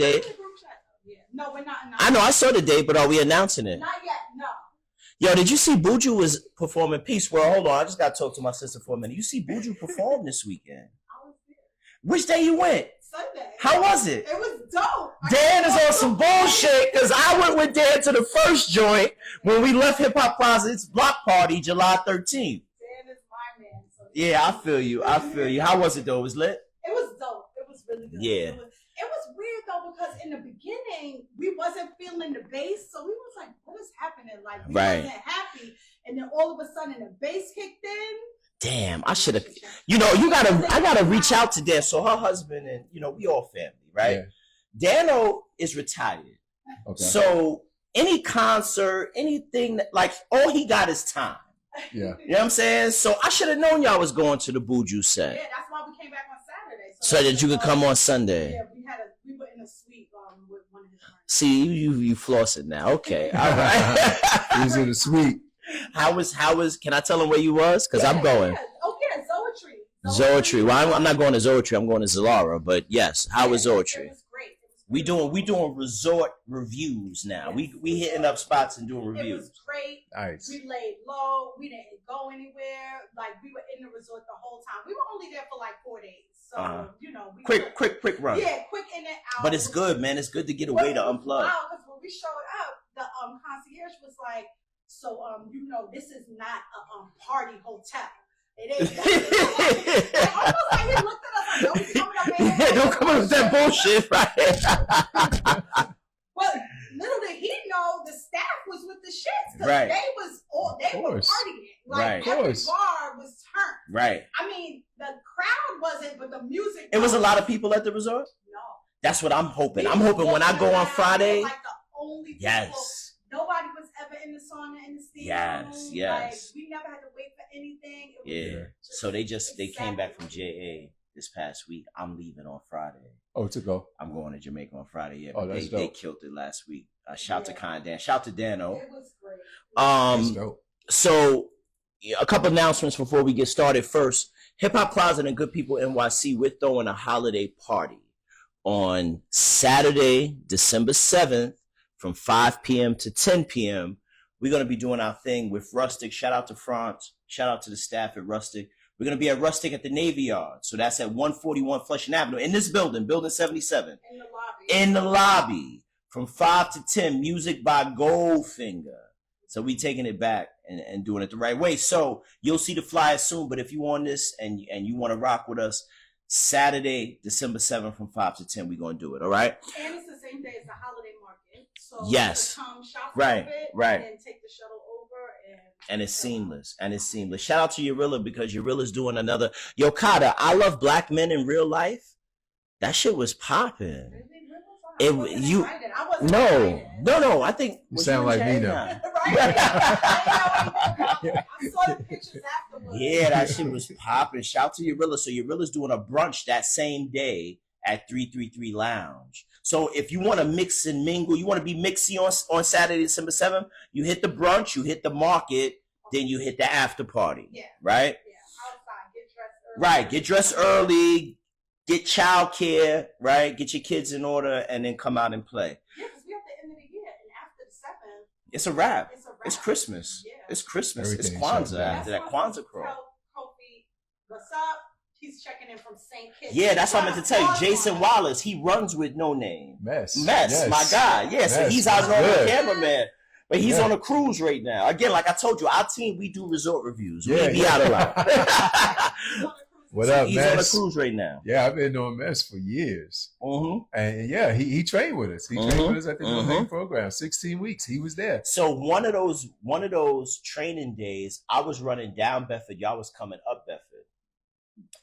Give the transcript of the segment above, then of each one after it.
date? Yeah. No, we're not. I know I saw the date, but are we announcing it? Not yet. No. Yo, did you see Buju was performing Peace World? Hold on, I just got to talk to my sister for a minute. You see Buju perform this weekend? I was there. Which day you went? Sunday. How was it? It was dope. Dan is on some bullshit because I went with Dan to the first joint when we left Hip Hop Closet's block party July 13th. Dan is my man. So yeah, I feel you. I feel you. How was it though? It was lit? It was dope. It was really good. Yeah. It was weird though because in the beginning we wasn't feeling the bass, so we was like, "What is happening?" Like we wasn't happy, and then all of a sudden the bass kicked in. Damn, I should have. You know, I gotta reach out to Dan. So her husband and we all family, right? Yeah. Dano is retired, okay. So any concert, anything that, like, all he got is time. Yeah, you know what I'm saying. So I should have known y'all was going to the Buju set. Yeah, that's why we came back on Saturday, so that you could come on Sunday. Yeah, we were in a suite with one of his friends. See, you floss it now. Okay, all right. He was in the suite. How was? Can I tell him where you was? Because I'm going. Yeah. Oh yeah, Zoetry. Well, I'm not going to Zoetry. I'm going to Zalara. But yes, how was Zoetry? It was great. We doing resort reviews now. Yes. We hitting up spots and doing reviews. It was great. Nice. We laid low. We didn't go anywhere. Like we were in the resort the whole time. We were only there for like 4 days. So we quick run. Yeah, quick in and out. But it's good, man. It's good to get away to unplug. Wow, because when we showed up, the concierge was like, "So this is not a party hotel. It ain't." Almost like he looked at us like, "Don't be coming up here." Yeah, don't come up with that bullshit, right? But little did he know the staff was with the shits because right. they were partying. Like every bar was turned. Right. I mean, the crowd wasn't, but the music. It was a lot of people at the resort. No. That's what I'm hoping. I'm hoping when I go on Friday. Like the only people. Yes. Nobody was ever in the sauna in the steam room. Yes. Like, we never had to wait for anything. So they came back from JA this past week. I'm leaving on Friday. Oh, to go. I'm going to Jamaica on Friday. Yeah. Oh, that's dope. They killed it last week. Shout to Kind Dan. Shout to Dano. It was great. That's dope. So a couple announcements before we get started. First, Hip Hop Closet and Good People NYC, we're throwing a holiday party on Saturday, December 7th from 5 p.m. to 10 p.m. We're going to be doing our thing with Rustic. Shout out to France. Shout out to the staff at Rustic. We're going to be at Rustic at the Navy Yard. So that's at 141 Flushing Avenue in this building, building 77. In the lobby. From 5 to 10, music by Goldfinger. So we taking it back and doing it the right way. So you'll see the flyer soon. But if you on this and you want to rock with us, Saturday, December 7th from 5 to 10, we're going to do it. All right? And it's the same day as the holiday market. So yes. Come shop right. a bit right. and then take the shuttle over. And it's seamless. And it's seamless. Shout out to Urilla because Urilla's doing another. Yo, Kata, I Love Black Men in Real Life. That shit was popping. No. I think you sound like me now. I saw the pictures afterwards. Yeah, that shit was popping. Shout to Urilla. So Urilla's doing a brunch that same day at 333 Lounge. So if you want to mix and mingle, you want to be mixy on Saturday, December 7th, you hit the brunch, you hit the market, then you hit the after party. Yeah. Right? Yeah. Outside. Get dressed early. Right. Get dressed early. Get childcare, right? Get your kids in order and then come out and play. Yeah, because we're at the end of the year and after the 7th. It's a wrap. It's Christmas. Yeah. It's Christmas. Everything it's Kwanzaa after that Kwanzaa crawl. Coffey, what's up? He's checking in from St. Kitts. Yeah, that's what I meant to tell you. Jason Wallace, he runs with Noname. Mess, yes. My guy. Yeah, so he's our normal cameraman. But he's on a cruise right now. Again, like I told you, our team, we do resort reviews. We be out a lot. What up, he's Mess? On a cruise right now. Yeah, I've been doing Mess for years. And yeah, he trained with us. He trained with us at the Noname program. 16 weeks. He was there. So one of those training days, I was running down Bedford. Y'all was coming up Bedford.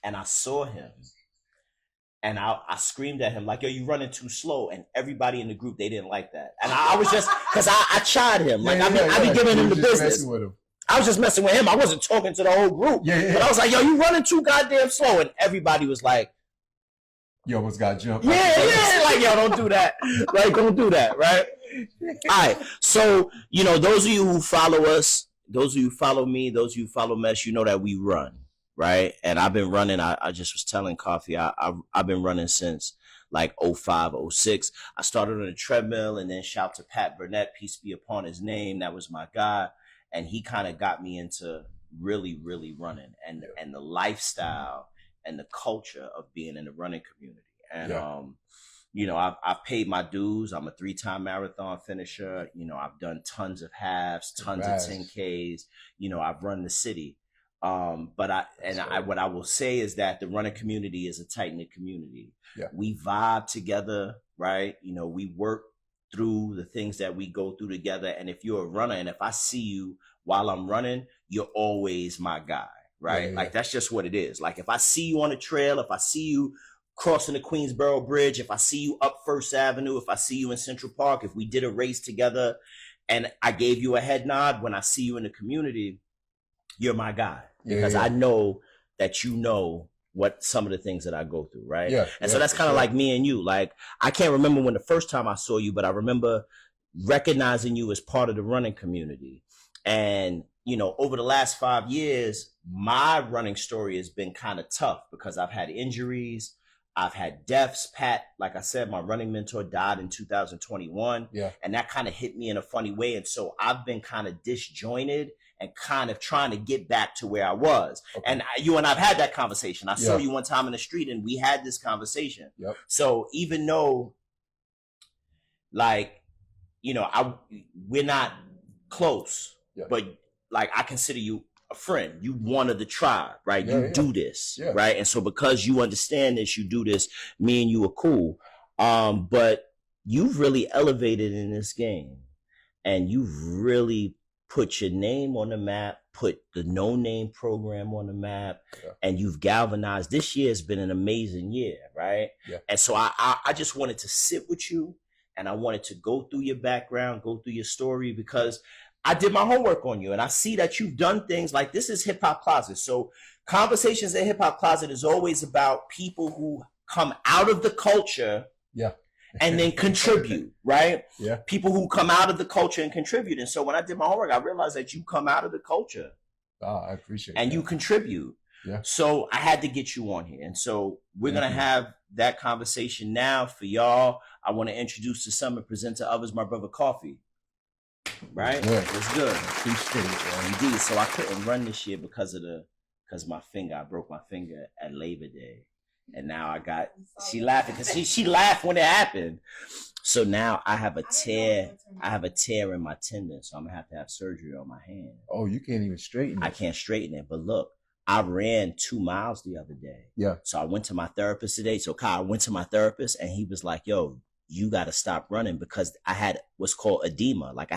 And I saw him. And I screamed at him like, yo, you running too slow. And everybody in the group, they didn't like that. And I was just, because I chid him. Like, I be giving him the business. With him. I was just messing with him. I wasn't talking to the whole group. Yeah. But I was like, yo, you running too goddamn slow. And everybody was like, you almost got jumped. Yeah. Like, yo, don't do that. Like, don't do that, right? All right. So, those of you who follow us, those of you who follow me, those of you who follow Mesh, you know that we run, right? And I've been running. I just was telling Coffey, I've been running since like 05, 06. I started on a treadmill, and then shout to Pat Burnett, peace be upon his name. That was my guy. And he kind of got me into really, really running and the lifestyle and the culture of being in the running community. And, you know, I've paid my dues. I'm a 3-time marathon finisher. You know, I've done tons of halves, tons of 10Ks. You know, I've run the city. What I will say is that the running community is a tight-knit community. Yeah. We vibe together, right? You know, we work through the things that we go through together. And if you're a runner, and if I see you while I'm running, you're always my guy, right? Like, that's just what it is. Like, if I see you on the trail, if I see you crossing the Queensboro Bridge, if I see you up First Avenue, if I see you in Central Park, if we did a race together and I gave you a head nod, when I see you in the community, you're my guy. Because I know that you know what some of the things that I go through, right? So that's kind of like me and you. Like, I can't remember when the first time I saw you, but I remember recognizing you as part of the running community. And, you know, over the last 5 years, my running story has been kind of tough because I've had injuries. I've had deaths. Pat, like I said, my running mentor died in 2021. And that kind of hit me in a funny way. And so I've been kind of disjointed and kind of trying to get back to where I was. And you and I've had that conversation. I saw you one time in the street and we had this conversation. So even though, like, you know, we're not close, but like, I consider you a friend. You one of the tribe, right? You do this, right? And so because you understand this, you do this, me and you are cool. But you've really elevated in this game, and you've really put your name on the map, put the No-Name program on the map, and you've galvanized. This year has been an amazing year, right? And so I just wanted to sit with you, and I wanted to go through your background, go through your story, because I did my homework on you, and I see that you've done things like this is Hip Hop Closet. So Conversations in Hip Hop Closet is always about people who come out of the culture and then contribute, right? People who come out of the culture and contribute. And so when I did my homework, I realized that you come out of the culture. I appreciate it. And you contribute. So I had to get you on here. And so we're going to have that conversation now for y'all. I want to introduce to some and present to others my brother Coffey. Right? It's good. Appreciate it, Indeed. So I couldn't run this year because my finger. I broke my finger at Labor Day. And now she laughing because she laughed when it happened. So now I have a tear. I have a tear in my tendon. So I'm going to have surgery on my hand. Oh, you can't even straighten it. I can't straighten it. But look, I ran 2 miles the other day. So I went to my therapist today. So Kyle went to my therapist and he was like, yo, you got to stop running because I had what's called edema. Like I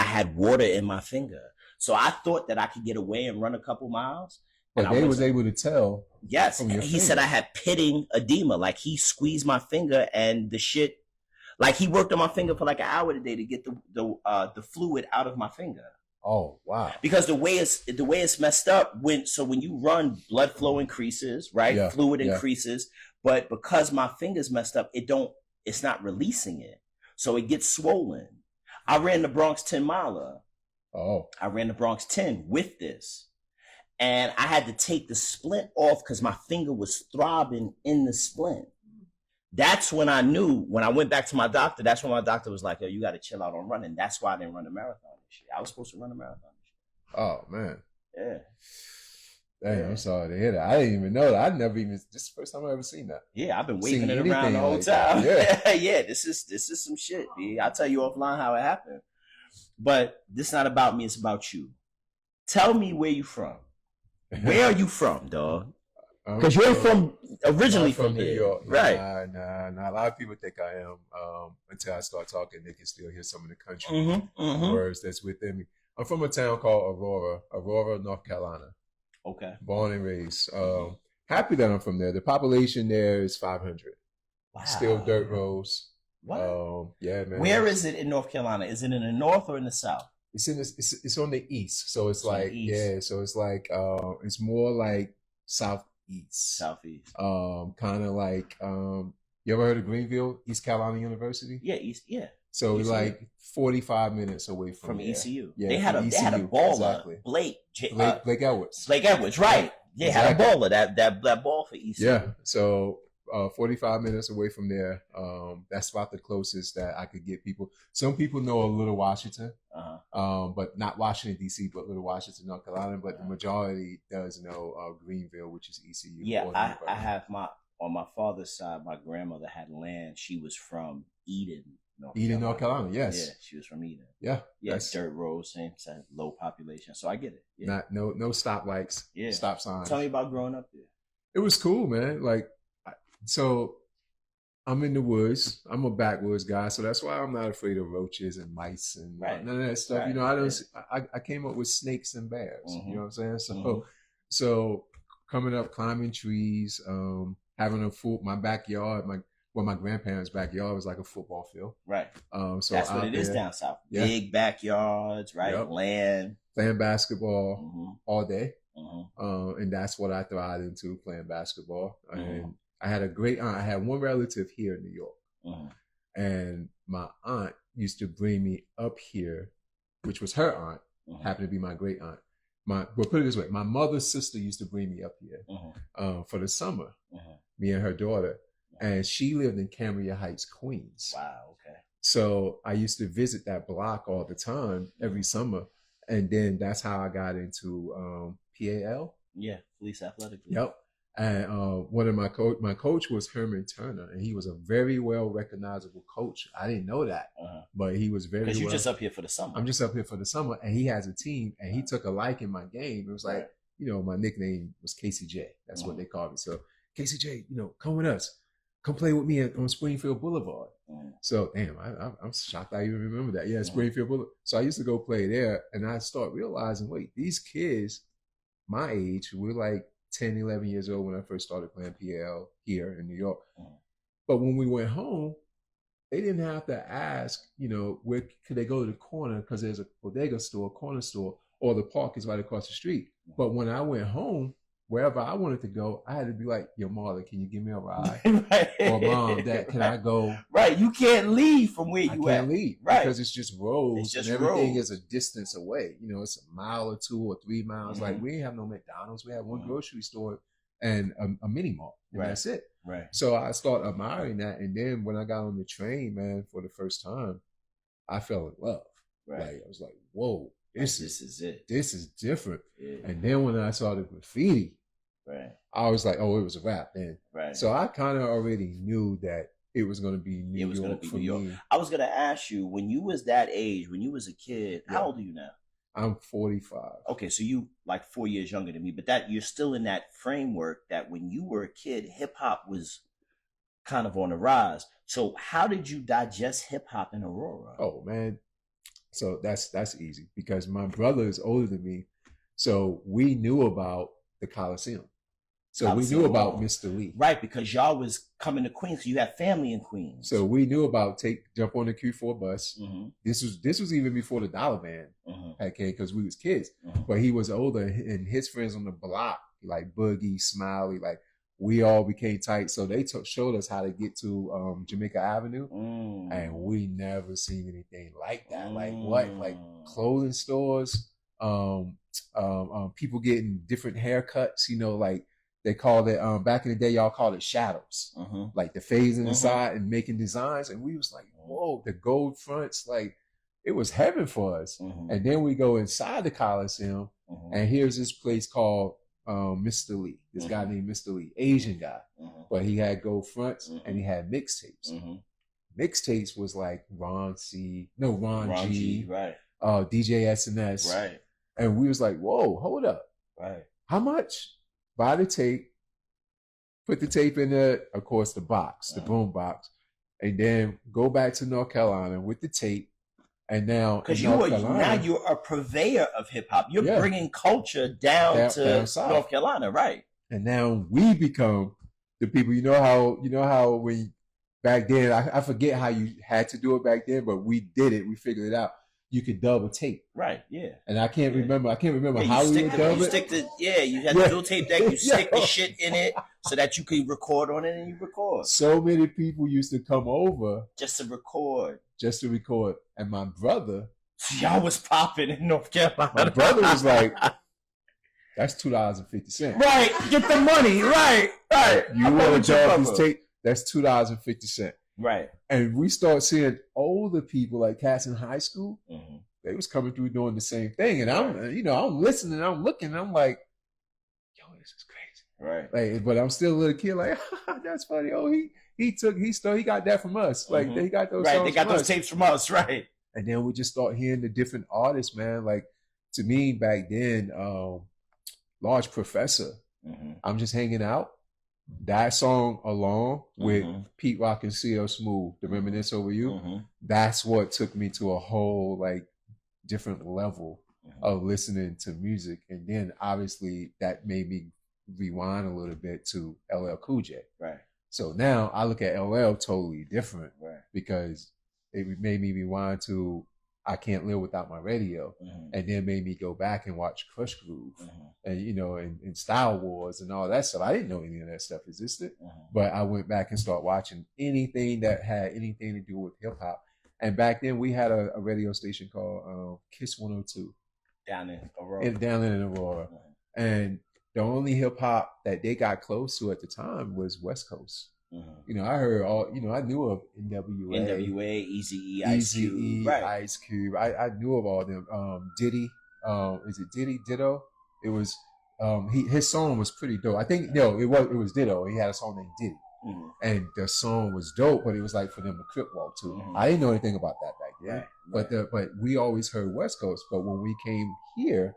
had water in my finger. So I thought that I could get away and run a couple miles. But they was able to tell. Yes. And he said I had pitting edema. Like he squeezed my finger and the shit, like he worked on my finger for like an hour today to get the fluid out of my finger. Oh, wow. Because the way it's messed up, when you run, blood flow increases, right? Fluid increases. But because my finger's messed up, it's not releasing it. So it gets swollen. I ran the Bronx 10 miler. I ran the Bronx 10 with this. And I had to take the splint off because my finger was throbbing in the splint. That's when I knew, when I went back to my doctor, that's when my doctor was like, yo, you got to chill out on running. That's why I didn't run the marathon this year. I was supposed to run a marathon this year. Oh, man. Yeah. Dang, I'm sorry to hear that. I didn't even know that. This is the first time I've ever seen that. Yeah, I've been waving it around the whole time. Yeah, this is some shit, B. I'll tell you offline how it happened. But this is not about me, it's about you. Tell me where you from. Where are you from, dog? Because you're originally from New here. York. Right. Nah. A lot of people think I am. Until I start talking, they can still hear some of the country words that's within me. I'm from a town called Aurora, North Carolina. Okay. Born and raised. Happy that I'm from there. The population there is 500. Wow. Still dirt roads. Wow. Yeah, man. Where is it in North Carolina? Is it in the north or in the south? It's on the east. So it's like, so it's like, it's more like southeast. Kind of like, you ever heard of Greenville, East Carolina University? Yeah, East, yeah. So it's like 45 minutes away from ECU. Yeah, they had a baller, exactly. Blake Edwards. Blake Edwards, right? They had a baller that ball for ECU. Yeah. So 45 minutes away from there. That's about the closest that I could get people. Some people know a Little Washington, but not Washington D.C., but Little Washington, North Carolina. But the majority does know Greenville, which is ECU. Yeah, I have on my father's side, my grandmother had land. She was from Eden, North Carolina. Yes. Yeah, she was from Eden. Yeah. Yeah, dirt roads, same low population. So I get it. Yeah. No stoplights. Yeah. Stop signs. Tell me about growing up there. It was cool, man. Like, so I'm in the woods. I'm a backwoods guy, so that's why I'm not afraid of roaches and mice and none of that stuff. Right. I came up with snakes and bears. You know what I'm saying? So coming up, climbing trees, having my backyard, my grandparents' backyard was like a football field. Right. So that's what it is down south. Yeah. Big backyards, right? Yep. Land. Playing basketball all day. And that's what I thrived into, playing basketball. And I had a great aunt. I had one relative here in New York. And my aunt used to bring me up here, which was her aunt, happened to be my great aunt. Well, put it this way, my mother's sister used to bring me up here for the summer, me and her daughter. And she lived in Cambria Heights, Queens. Wow, okay. So I used to visit that block all the time, every summer. And then that's how I got into PAL. Yeah, Police Athletic. Yep. And one of my coach was Herman Turner, and he was a very well recognizable coach. I didn't know that, but he was very. Because you're just up here for the summer. I'm just up here for the summer, and he has a team, and he took a liking my game. It was like, my nickname was KCJ. That's what they called me. So KCJ, come with us. Come play with me on Springfield Boulevard. So, damn, I'm shocked I even remember that. Yeah, Springfield Boulevard. So I used to go play there, and I start realizing, wait, these kids my age, we were like 10, 11 years old when I first started playing PL here in New York. But when we went home, they didn't have to ask, where could they go to the corner because there's a bodega store, corner store, or the park is right across the street. But when I went home, wherever I wanted to go, I had to be like, yo, Marlon, can you give me a ride? Right. Or Mom, Dad, can I go? Right. You can't leave from where you at. I can't leave. Right. Because it's just roads. And everything is a distance away. It's a mile or 2 or 3 miles. Like, we didn't have no McDonald's. We had one grocery store and a mini mart. And that's it. Right. So I started admiring that. And then when I got on the train, man, for the first time, I fell in love. Right. Like, I was like, whoa. This is it. This is different. Yeah. And then when I saw the graffiti, I was like, oh, it was a wrap then. Right. So I kind of already knew that it was going to be New York for me. I was going to ask you, when you was that age, when you was a kid, how old are you now? I'm 45. Okay, so you like 4 years younger than me, but that you're still in that framework that when you were a kid, hip hop was kind of on the rise. So how did you digest hip hop in Aurora? Oh man. So that's easy because my brother is older than me. So we knew about the Coliseum. So we knew about Mr. Lee. Right, because y'all was coming to Queens. So you have family in Queens. So we knew about jump on the Q4 bus. This was even before the Dollar Van had came because we was kids. But he was older and his friends on the block, like Boogie, Smiley, like we all became tight. So they showed us how to get to Jamaica Avenue. And we never seen anything like that. Like what? Like clothing stores, people getting different haircuts, like they called it, back in the day, y'all called it shadows. Like the fades in the side and making designs. And we was like, whoa, the gold fronts, like it was heaven for us. And then we go inside the Coliseum and here's this place called Mr. Lee, this guy named Mr. Lee, Asian guy, but he had gold fronts and he had mixtapes. Mixtapes was like Ron G, right? DJ SNS, right? And we was like, whoa, hold up, right? How much? Buy the tape, put the tape in the, of course, the box, the boom box, and then go back to North Carolina with the tape. And now, because you're a purveyor of hip hop, you're bringing culture down to North Carolina, right? And now we become the people. You know how when back then, I forget how you had to do it back then, but we did it. We figured it out. You could double tape, right? Yeah. And I can't remember how we would double it. You had the dual tape deck. You stick the shit in it so that you could record on it, and you record. So many people used to come over just to record. And my brother, y'all was popping in North Carolina. My brother was like, That's $2.50. Right, get the money. Right. You want to dog these tape? That's $2.50. Right. And we start seeing older people like cats in high school. Mm-hmm. They was coming through doing the same thing, and I'm listening, I'm looking, and I'm like, yo, this is crazy. Right. Like, but I'm still a little kid. Like, that's funny. Oh, he got that from us. Like, mm-hmm. They got those. Right. They got those tapes from us. Right. And then we just start hearing the different artists, man. Like, to me back then, Large Professor. Mm-hmm. I'm just hanging out. That song alone with Pete Rock and CL Smooth, The Reminisce Over You, that's what took me to a whole like different level of listening to music. And then obviously that made me rewind a little bit to LL Cool J. Right. So now I look at LL totally different, right? Because it made me rewind to I Can't Live Without My Radio, and then made me go back and watch Crush Groove, and and Style Wars and all that stuff. I didn't know any of that stuff existed, but I went back and started watching anything that had anything to do with hip hop. And back then we had a radio station called Kiss 102 down in Aurora, and the only hip hop that they got close to at the time was West Coast. I heard all, I knew of NWA, Eazy-E, Ice Cube. Right. Ice Cube. I knew of all of them. Diddy, is it Diddy? Ditto? It was, his song was pretty dope. I think, it was Ditto. He had a song named Diddy. And the song was dope, but it was like for them to crip walk too. I didn't know anything about that back then. Right. But we always heard West Coast. But when we came here,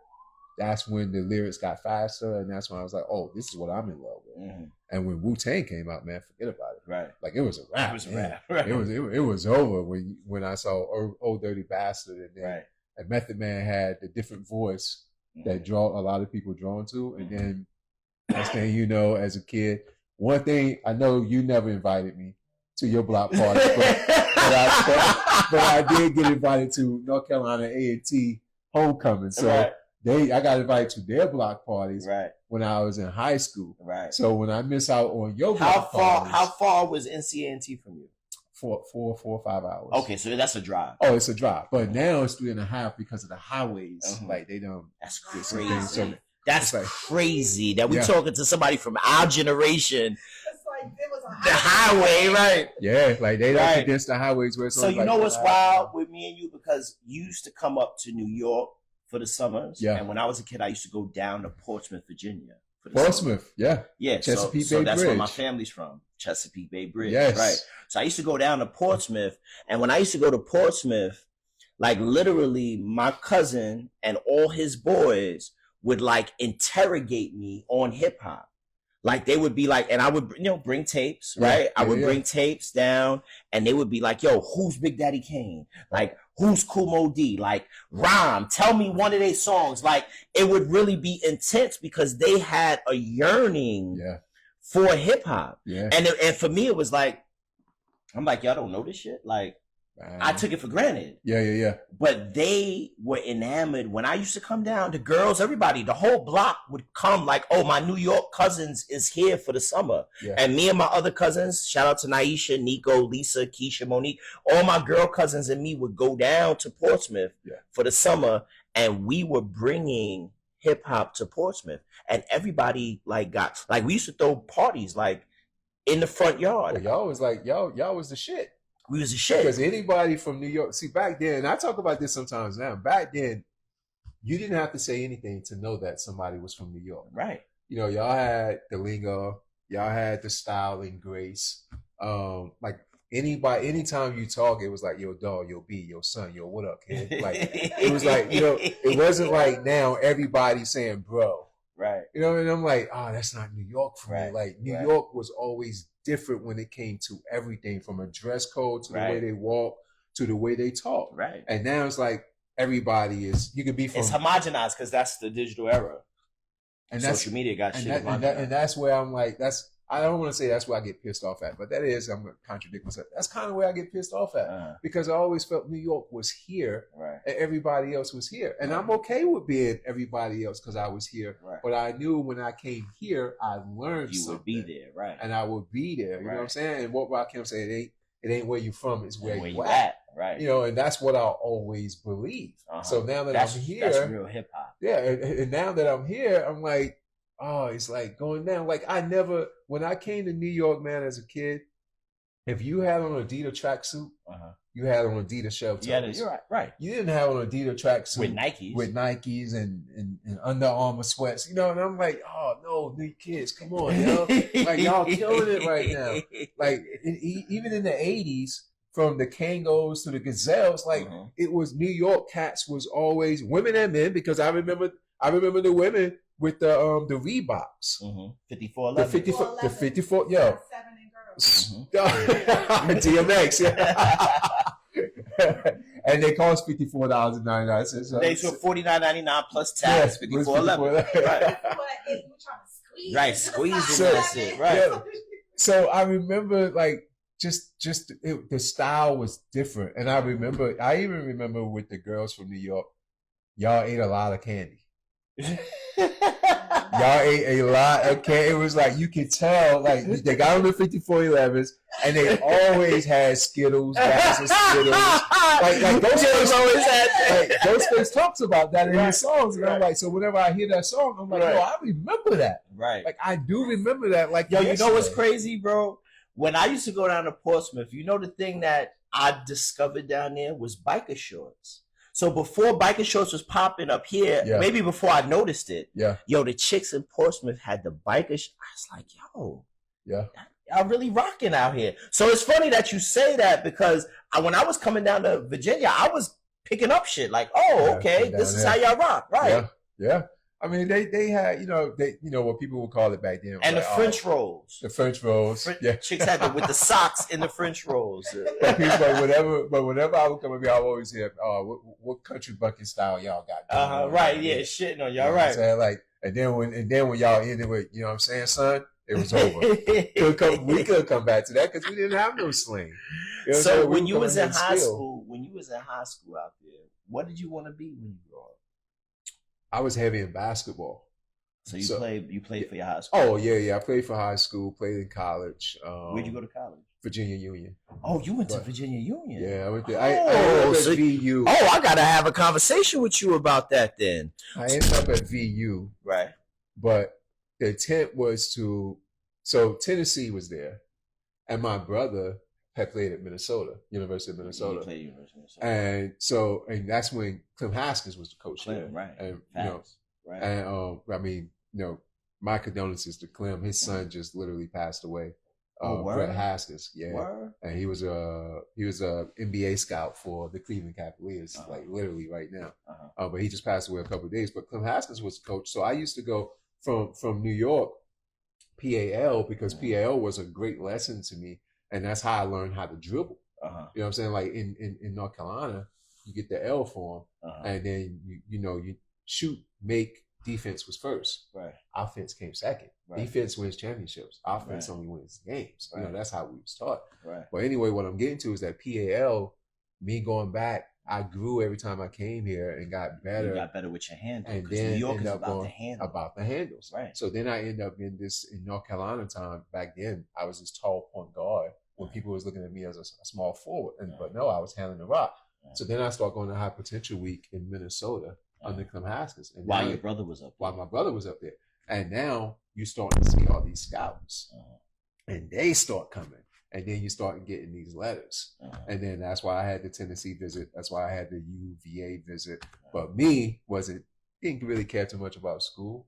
that's when the lyrics got faster, and that's when I was like, "Oh, this is what I'm in love with." And when Wu-Tang came out, man, forget about it. Right, like it was a rap. It was a rap. Right. It was over when I saw Old Dirty Bastard, and then and Method Man had the different voice that draw a lot of people drawn to, and then next thing you know, as a kid, one thing I know you never invited me to your block party, but I did get invited to North Carolina A&T homecoming, so. I got invited to their block parties when I was in high school. Right. So when I miss out on your block parties, how far was NCA&T from you? 4 or 5 hours. Okay, so that's a drive. Oh, it's a drive, but now it's 3.5 because of the highways. Like they don't. That's crazy. So that's like, crazy that we're talking to somebody from our generation. Like it was the highway, right? Yeah, like they don't against the highways where it's so you know what's wild with me and you, because you used to come up to New York for the summers. Yeah. And when I was a kid, I used to go down to Portsmouth, Virginia. For the Portsmouth, yeah. Chesapeake Bay Bridge. That's where my family's from. Chesapeake Bay Bridge. Yes. Right. So I used to go down to Portsmouth. And when I used to go to Portsmouth, like literally my cousin and all his boys would like interrogate me on hip hop. Like they would be like, and I would, bring tapes, right? I would bring tapes down, and they would be like, yo, who's Big Daddy Kane? Like, who's Kool Moe Dee? Like, Rhyme, tell me one of their songs. Like, it would really be intense because they had a yearning for hip hop. Yeah. And for me, it was like, I'm like, y'all don't know this shit? Like, I took it for granted. Yeah. But they were enamored. When I used to come down, the girls, everybody, the whole block would come like, oh, my New York cousins is here for the summer. Yeah. And me and my other cousins, shout out to Naisha, Nico, Lisa, Keisha, Monique, all my girl cousins and me would go down to Portsmouth for the summer. And we were bringing hip hop to Portsmouth. And everybody we used to throw parties like in the front yard. Well, y'all was the shit. We was a shit. Because anybody from New York, see, back then, and I talk about this sometimes now, back then, you didn't have to say anything to know that somebody was from New York. Right. Y'all had the lingo, y'all had the style and grace. Like anytime you talk, it was like, yo, dog, yo, B, yo, son, yo, what up, kid? Like, it was like, it wasn't like now everybody saying bro. Right. And I'm like, that's not New York for me. Like, New York was always different when it came to everything, from a dress code to the way they walk to the way they talk. Right. And now it's like everybody is, you could be from. It's homogenized because that's the digital era. And social media got shit. And that's where I'm like, I don't want to say that's where I get pissed off at, but that is, I'm going to contradict myself. That's kind of where I get pissed off at because I always felt New York was here and everybody else was here. And I'm okay with being everybody else because I was here. Right. But I knew when I came here, I learned you something. You would be there, right? And I would be there. You know what I'm saying? And what Rakim said, it ain't where you from, it's where you at. Right. And that's what I always believe. So now that I'm here. That's real hip hop. Yeah, and now that I'm here, I'm like, oh, it's like going down. Like when I came to New York, man, as a kid, if you had on an Adidas tracksuit, you had on Adidas shell toes. Yeah, you're right. Right. You didn't have on an Adidas tracksuit with Nikes and Under Armour sweats, And I'm like, oh no, new kids, come on, yo, like y'all killing it right now. Like even in the '80s, from the Kangos to the Gazelles, like it was New York cats was always women and men, because I remember the women with the Reeboks, 5411, the 54, yo. DMX, yeah. And they cost $54.99. They were $49.99 plus tax, $54.11. Right, squeeze it, right. Yeah. So I remember, like, the style was different, and I even remember with the girls from New York, y'all ate a lot of candy. Y'all ate a lot of candy. It was like you could tell, like they got on the 5411s, and they always had Skittles, bags of Skittles. Like Ghostface always had that. Like Ghostface talks about that in his songs, and I'm like, so whenever I hear that song, I'm like, yo, I remember that. Right. Like I do remember that. Like yo, you know what's crazy, bro? When I used to go down to Portsmouth, you know the thing that I discovered down there was biker shorts. So before biker shorts was popping up here, maybe before I noticed it, yo, the chicks in Portsmouth had the biker shorts. I was like, yo, y'all really rocking out here. So it's funny that you say that, because when I was coming down to Virginia, I was picking up shit like, oh, okay, this is how y'all rock, right? Yeah. I mean, they had, what people would call it back then. And like, the French rolls. The French rolls. Chicks had with the socks in the French rolls. But whenever I would come up here, I would always hear, what country bucket style y'all got? Right, yeah, shitting on y'all, right. Saying? Like, and then when y'all ended with, you know what I'm saying, son, it was over. We could come back to that because we didn't have no sling. You know so when you was in high school out there, what did you want to be when you grew up? I was heavy in basketball. So you played for your high school? Oh yeah. I played for high school, played in college. Where'd you go to college? Virginia Union. Oh, you went to Virginia Union? Yeah, I went there. I ended up at VU. Oh, I gotta have a conversation with you about that then. I ended up at VU. Right. But the intent was so Tennessee was there, and my brother had played at University of Minnesota. He played University of Minnesota. And that's when Clem Haskins was the coach there. Right. And right. And I mean, my condolences to Clem. His son just literally passed away. Brett Haskins, Word? And he was a NBA scout for the Cleveland Cavaliers, like literally right now. But he just passed away a couple of days. But Clem Haskins was the coach, so I used to go from New York, PAL, because PAL was a great lesson to me, and that's how I learned how to dribble. You know what I'm saying? Like in North Carolina, you get the L form, and then you shoot, make, defense was first. Right. Offense came second. Right. Defense wins championships. Offense only wins games. Right. That's how we was taught. Right. But anyway, what I'm getting to is that PAL, me going back, I grew every time I came here and got better. You got better with your handle. And then New York is about the handles. Right. So then I end up in North Carolina time. Back then, I was this tall point guard when people was looking at me as a small forward. But no, I was handling the rock. So then I start going to High Potential Week in Minnesota under Clem Haskins. And while your brother was up there. While my brother was up there. And now you starting to see all these scouts. And they start coming. And then you start getting these letters. And then that's why I had the Tennessee visit. That's why I had the UVA visit. But me didn't really care too much about school.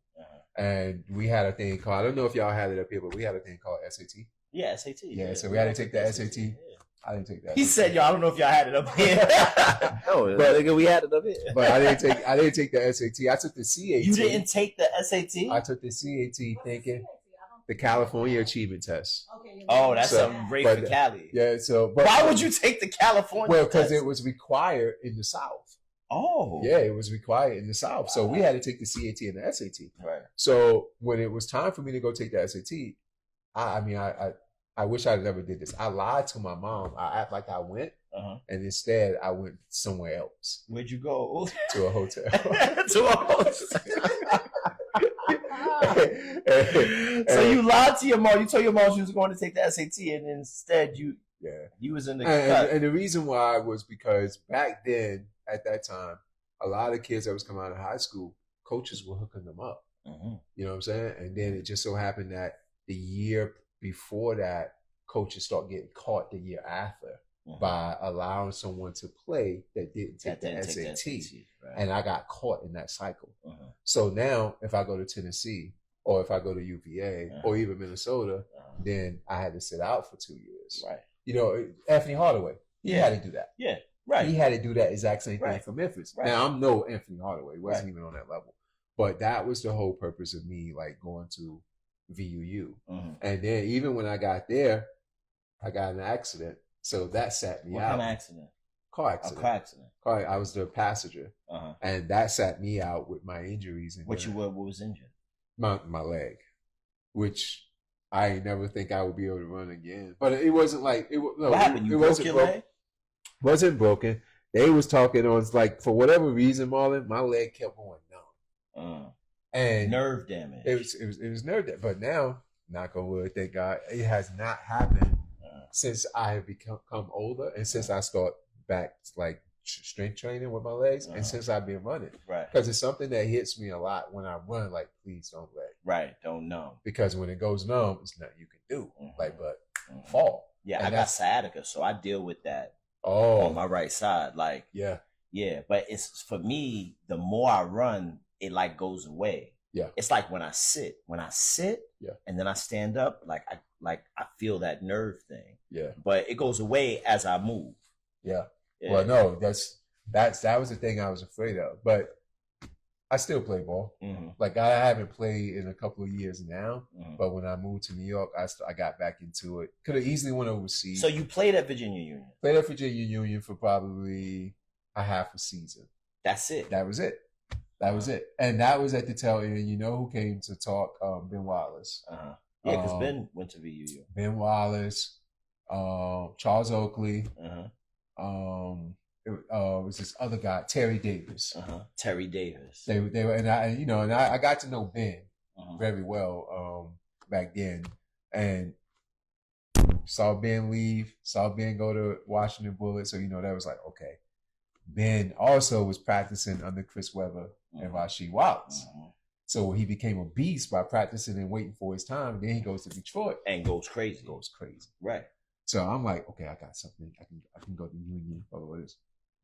And we had a thing called, I don't know if y'all had it up here, but we had a thing called SAT. Yeah, SAT. Yeah, so we had to take the SAT. Yeah. I didn't take that. He said, "Yo, I don't know if y'all had it up here." No, but we had it up here. But I didn't take the SAT. I took the CAT. You didn't take the SAT? I took the CAT thinking the California Achievement Test. Okay. Oh, that's something great for Cali. Yeah. So, but why would you take the California? Well, because it was required in the South. Oh. Yeah, it was required in the South. So we had to take the CAT and the SAT. Right. So when it was time for me to go take the SAT, I wish I never did this. I lied to my mom. I act like I went, and instead I went somewhere else. Where'd you go? To a hotel. To a hotel. So you lied to your mom. You told your mom she was going to take the SAT, and instead you was in the cut. And the reason why was because back then, at that time, a lot of kids that was coming out of high school coaches were hooking them up. You know what I'm saying? And then it just so happened that the year before that, coaches start getting caught the year after by allowing someone to play that didn't take the SAT. Right. And I got caught in that cycle. So now if I go to Tennessee or if I go to UVA or even Minnesota, then I had to sit out for 2 years. Right. You know, Anthony Hardaway, he had to do that. Yeah. Right. He had to do that exact same thing for Memphis. Right. Now I'm no Anthony Hardaway. He wasn't even on that level. But that was the whole purpose of me like going to VUU. And then even when I got there, I got in an accident. So that sat me out. What kind of accident? Car accident. A car accident. I was the passenger. And that sat me out with my injuries. And what was injured? My leg, which I never think I would be able to run again. But it wasn't like it. No, what happened? You broke your leg? Wasn't broken. They was talking on like for whatever reason, Marlon, my leg kept going numb. And nerve damage. It was nerve damage. But now, knock on wood, thank God, it has not happened since I have become older and since I start back like strength training with my legs and since I've been running. Right. Because it's something that hits me a lot when I run. Like, please don't let. Right. Don't numb. Because when it goes numb, it's nothing you can do. Like, but fall. Yeah, and I got sciatica, so I deal with that. On my right side. Like, yeah. But it's for me, the more I run, it like goes away. Yeah. It's like when I sit, and then I stand up, like I feel that nerve thing. Yeah. But it goes away as I move. Yeah. Well, no, that was the thing I was afraid of. But I still play ball. Like I haven't played in a couple of years now. But when I moved to New York, I got back into it. Could have easily went overseas. So you played at Virginia Union? Played at Virginia Union for probably a half a season. That's it? That was it. That was it. And that was at the tail end. You know who came to talk? Ben Wallace. Yeah, because Ben went to VUU. Ben Wallace, Charles Oakley. It was this other guy, Terry Davis. Terry Davis. They were, and I got to know Ben very well back then, and saw Ben leave, saw Ben go to Washington Bullets. So that was like, okay. Ben also was practicing under Chris Webber and Rasheed Wallace. So he became a beast by practicing and waiting for his time. And then he goes to Detroit and goes crazy. Right. So I'm like, okay, I got something. I can go to Union or what is.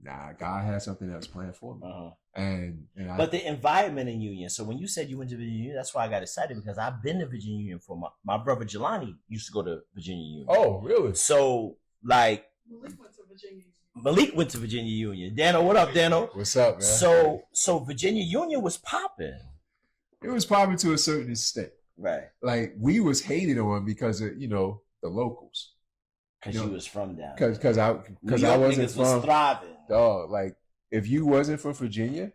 Nah, God has something else planned for me. But the environment in Union. So when you said you went to Virginia Union, that's why I got excited because I've been to Virginia Union for my brother Jelani used to go to Virginia Union. Oh, really? So like Malik went to Virginia Union. Malik went to Virginia Union. Dano, what up, Dano? What's up, man? So Virginia Union was popping. It was popping to a certain extent. Right. Like we was hated on because of, the locals. Because you was from down. Because I wasn't from. Was thriving. Dog, like if you wasn't from Virginia,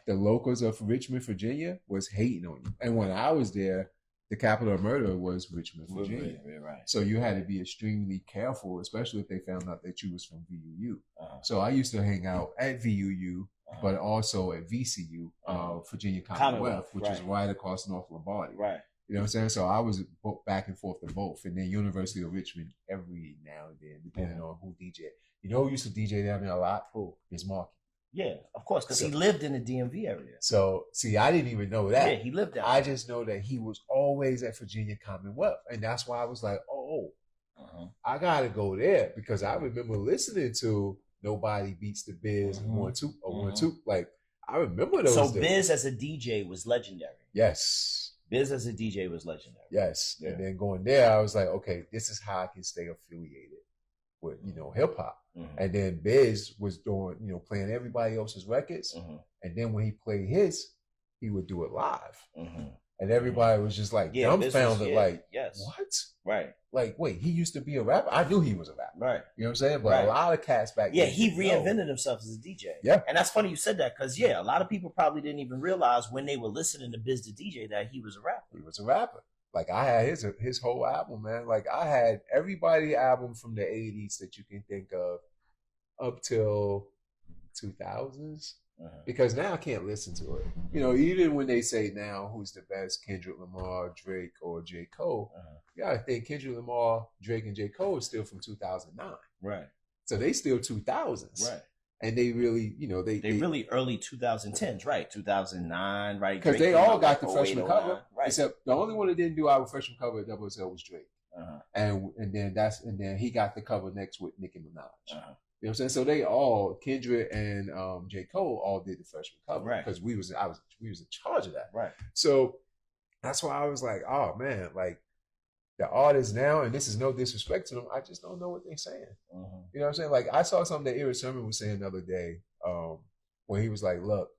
the locals of Richmond, Virginia was hating on you. And when I was there, the capital of murder was Richmond, Virginia. Right. So you had to be extremely careful, especially if they found out that you was from VUU. So I used to hang out at VUU, but also at VCU, Virginia Commonwealth, which is right across North Lombardy. Right. You know what I'm saying? So I was back and forth to both. And then University of Richmond every now and then, depending on who DJ. You know who used to DJ down there a lot? Who? Is Marky. Yeah, of course, because he lived in the DMV area. So, see, I didn't even know that. Yeah, he lived there. I just know that he was always at Virginia Commonwealth. And that's why I was like, I got to go there. Because I remember listening to Nobody Beats the Biz 1-2 or 1-2. Like, I remember those days. So Biz as a DJ was legendary. Yes. Biz as a DJ was legendary. Yes. Yeah. And then going there, I was like, okay, this is how I can stay affiliated with, hip hop. And then Biz was doing, playing everybody else's records. And then when he played his, he would do it live. And everybody was just like dumbfounded, like, what? Right. Like, wait, he used to be a rapper? I knew he was a rapper. Right. You know what I'm saying? But a lot of cats back then. Yeah, he reinvented himself as a DJ. Yeah. And that's funny you said that because, a lot of people probably didn't even realize when they were listening to Biz the DJ that he was a rapper. He was a rapper. Like, I had his whole album, man. Like, I had everybody album from the 80s that you can think of up till 2000s. Because now I can't listen to it. Even when they say now who's the best, Kendrick Lamar, Drake, or J. Cole, you gotta think Kendrick Lamar, Drake, and J. Cole is still from 2009. Right. So they still 2000s. Right. And they really, they really early 2010s, right? 2009, right? Because they all got the like freshman 08, cover, 09, right? except the only one that didn't do our freshman cover at Double XL was Drake. And then he got the cover next with Nicki Minaj. You know what I'm saying? So they all, Kendrick and J. Cole, all did the freshman cover, right? Because we was in charge of that, right? So that's why I was like, oh man, like the artists now, and this is no disrespect to them, I just don't know what they're saying. You know what I'm saying? Like I saw something that Eric Sermon was saying the other day, when he was like, look,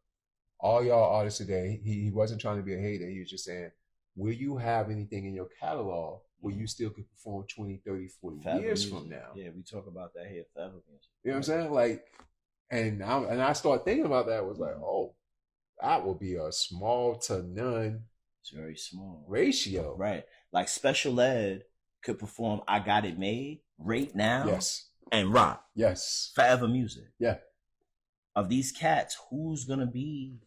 all y'all artists today, he wasn't trying to be a hater. He was just saying, will you have anything in your catalog where you still could perform 20, 30, 40 years from now? Yeah, we talk about that here forever. You know what I'm saying? Like, and I started thinking about that. Was like, oh, that will be a small to none. It's very small ratio, right? Like Special Ed could perform "I Got It Made" right now, yes, and rock, yes, forever music, yeah. Of these cats, who's gonna be?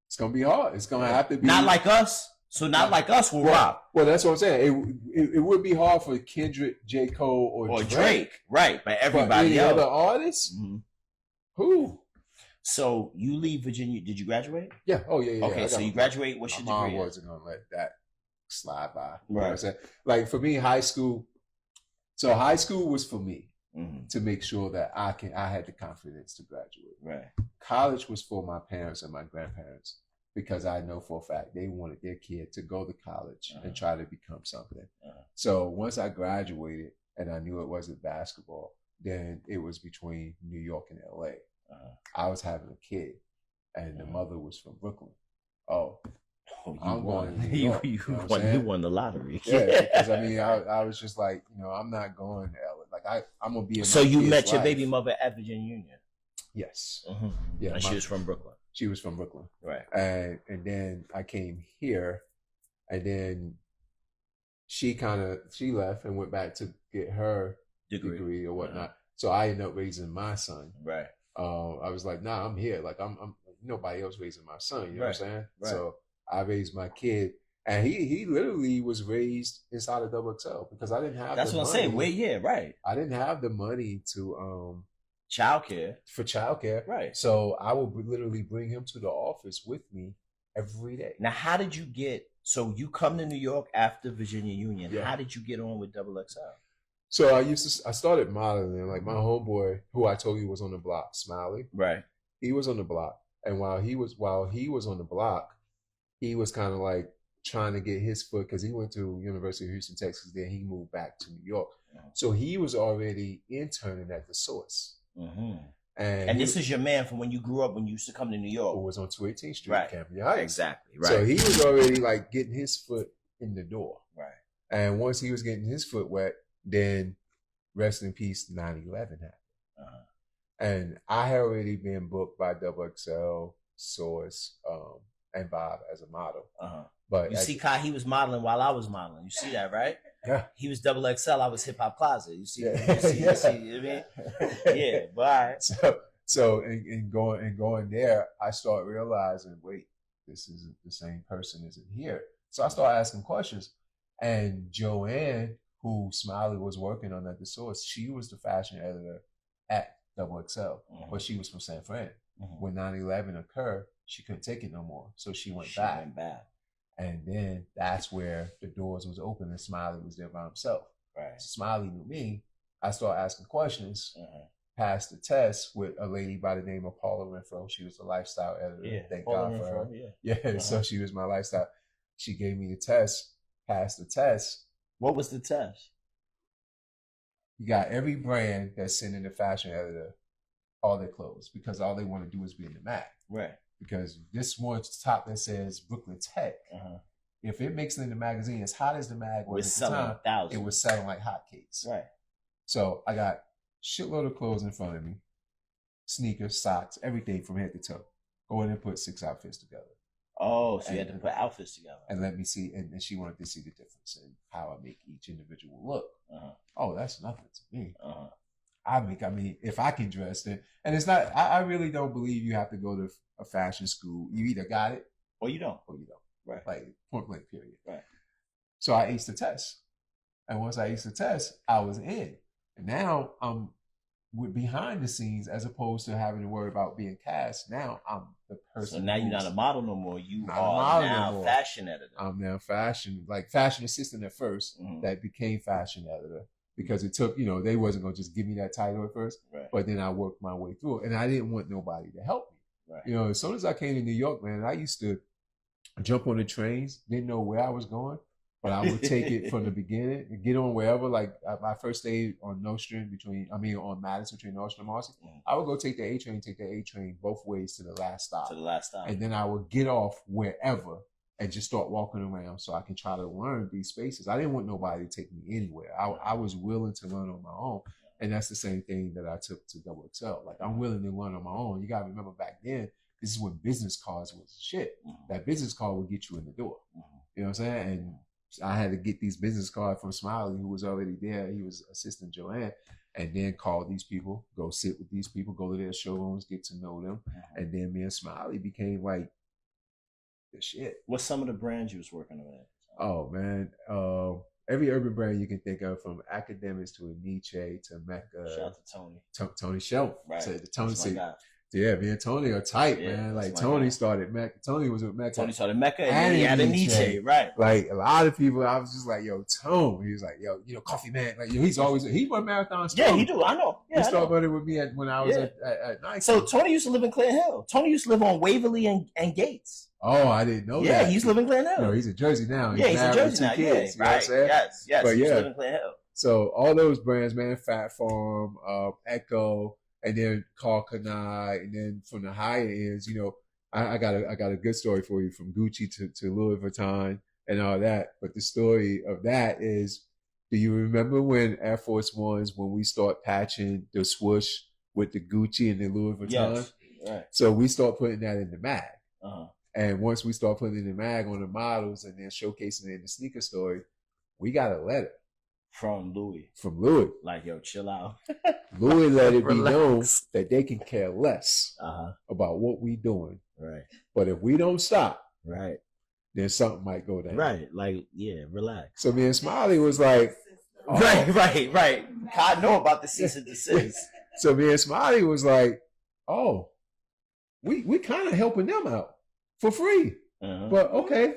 It's gonna be hard. It's gonna have to be not like us. So not like us will rock. Well, that's what I'm saying. It would be hard for Kendrick, J. Cole, or Drake, right? But everybody else, other artists, who? So you leave Virginia. Did you graduate? Yeah. Oh yeah. Okay, so you graduate. What's your degree? My mom wasn't gonna let that slide by. Right. You know what I'm saying? Like for me, high school. So high school was for me to make sure that I had the confidence to graduate. Right. College was for my parents and my grandparents, because I know for a fact they wanted their kid to go to college and try to become something. So once I graduated and I knew it wasn't basketball, then it was between New York and LA. I was having a kid and the mother was from Brooklyn. I'm going to New York. You won the lottery. Yeah, because I mean, I was just like, I'm not going to LA. Like I'm going to be in So you met your baby mother at Virginia Union? Yes. Yeah, and she was from Brooklyn. She was from Brooklyn. Right. And then I came here, and then she left and went back to get her degree or whatnot. So I ended up raising my son. Right. I was like, nah, I'm here. Like I'm nobody else raising my son. You know what I'm saying? Right. So I raised my kid, and he literally was raised inside of Double XL because I didn't have. That's what I'm saying. Wait, yeah, right. I didn't have the money to childcare. Right. So I would literally bring him to the office with me every day. Now, how did you get? So you come to New York after Virginia Union. Yeah. How did you get on with Double XL? So I started modeling. Like my homeboy, who I told you was on the block, Smiley. Right. He was on the block, and while he was on the block, he was kind of like trying to get his foot because he went to University of Houston, Texas. Then he moved back to New York. So he was already interning at the Source. And this is your man from when you grew up, when you used to come to New York. Who was on 218th Street, right? Cambria Heights. Exactly. Right. So he was already like getting his foot in the door. Right. And once he was getting his foot wet, then rest in peace, 9/11 happened. And I had already been booked by Double XL, Source, and Bob as a model. But you see, Kai, he was modeling while I was modeling. You see that, right? Yeah. He was Double XL. I was Hip Hop Plaza. You see? Yeah. You see what I mean? Yeah. But all right. So in going there, I start realizing, wait, this isn't the same person isn't here. So I start asking questions, and Joanne, who Smiley was working on at the Source, she was the fashion editor at Double XL, but she was from San Fran. When 9/11 occurred, she couldn't take it no more, so she went back. And then that's where the doors was open and Smiley was there by himself. Right. So Smiley knew me. I started asking questions, passed the test with a lady by the name of Paula Renfro. She was the lifestyle editor. Yeah. Thank Paula God for her. Renfro, Yeah. So she was my lifestyle. She gave me the test, passed the test. What was the test? You got every brand that's sending the fashion editor all their clothes because all they want to do is be in the mag. Right. Because this one's top that says Brooklyn Tech. If it makes it in the magazine, as hot as the mag was at the time, thousands. it was selling like hotcakes. Right. So I got shitload of clothes in front of me, sneakers, socks, everything from head to toe. Go in and put 6 outfits together. Oh, so you had to put outfits together. And let me see, and she wanted to see the difference in how I make each individual look. Oh, that's nothing to me. I mean, if I can dress, then, and it's not, I really don't believe you have to go to a fashion school. You either got it or you don't. Right. Like point blank period. Right. So I aced the test. And once I aced the test, I was in. And now I'm behind the scenes as opposed to having to worry about being cast. Now I'm the person. So now you're not a model no more. You Not a are model now no more. fashion editor. I'm now fashion assistant at first. That became fashion editor because it took, they wasn't gonna just give me that title at first. Right. But then I worked my way through it, and I didn't want nobody to help me. Right. As soon as I came to New York, man, I used to jump on the trains, didn't know where I was going, but I would take it from the beginning and get on wherever. Like my first stay on Nostrand on Madison between Nostrand and Marcy. I would go take the A train both ways to the last stop. And then I would get off wherever and just start walking around so I can try to learn these spaces. I didn't want nobody to take me anywhere. I was willing to learn on my own. And that's the same thing that I took to Double XL. Like, I'm willing to learn on my own. You got to remember back then, this is when business cards was shit. That business card would get you in the door. You know what I'm saying? And I had to get these business cards from Smiley, who was already there. He was assistant Joanne. And then call these people, go sit with these people, go to their showrooms, get to know them. And then me and Smiley became like the shit. What's some of the brands you was working on? Oh, man. Every urban brand you can think of, from Academics to a Nietzsche to Mecca. Shout out to Tony. Tony Shelf. Right. So the Tony That's my guy. Yeah, me and Tony are tight, man. Like, Tony started Mecca. Tony was with Mecca. Tony started Mecca and he had a Nietzsche. Right. Like, a lot of people, I was just like, yo, Tone. He was like, yo, Coffey man. Like, he run marathons. Yeah, he do. I know. Yeah, he started running with me when I was at Nike. So Tony used to live in Clear Hill. Tony used to live on Waverly and Gates. Oh, I didn't know that. Yeah, he used to live in Clear Hill. No, he's in Jersey now. He's in Jersey now. Kids, right. Yes. But he used to live in Clear Hill. So all those brands, man, Fat Farm, Echo, and then Carl Kanai, and then from the higher ends, I got a good story for you, from Gucci to Louis Vuitton and all that. But the story of that is, do you remember when Air Force Ones, when we start patching the swoosh with the Gucci and the Louis Vuitton? Yes. Right. So we start putting that in the mag. Uh-huh. And once we start putting it in the mag on the models and then showcasing it in the sneaker story, we got a letter. From Louis. Like, yo, chill out. Louis let it be known that they can care less about what we doing. Right. But if we don't stop, right, then something might go down. Right. Like, yeah, relax. So me and Smiley was like, Right. I know about the cease and desist. So me and Smiley was like, oh, we kind of helping them out for free. But okay,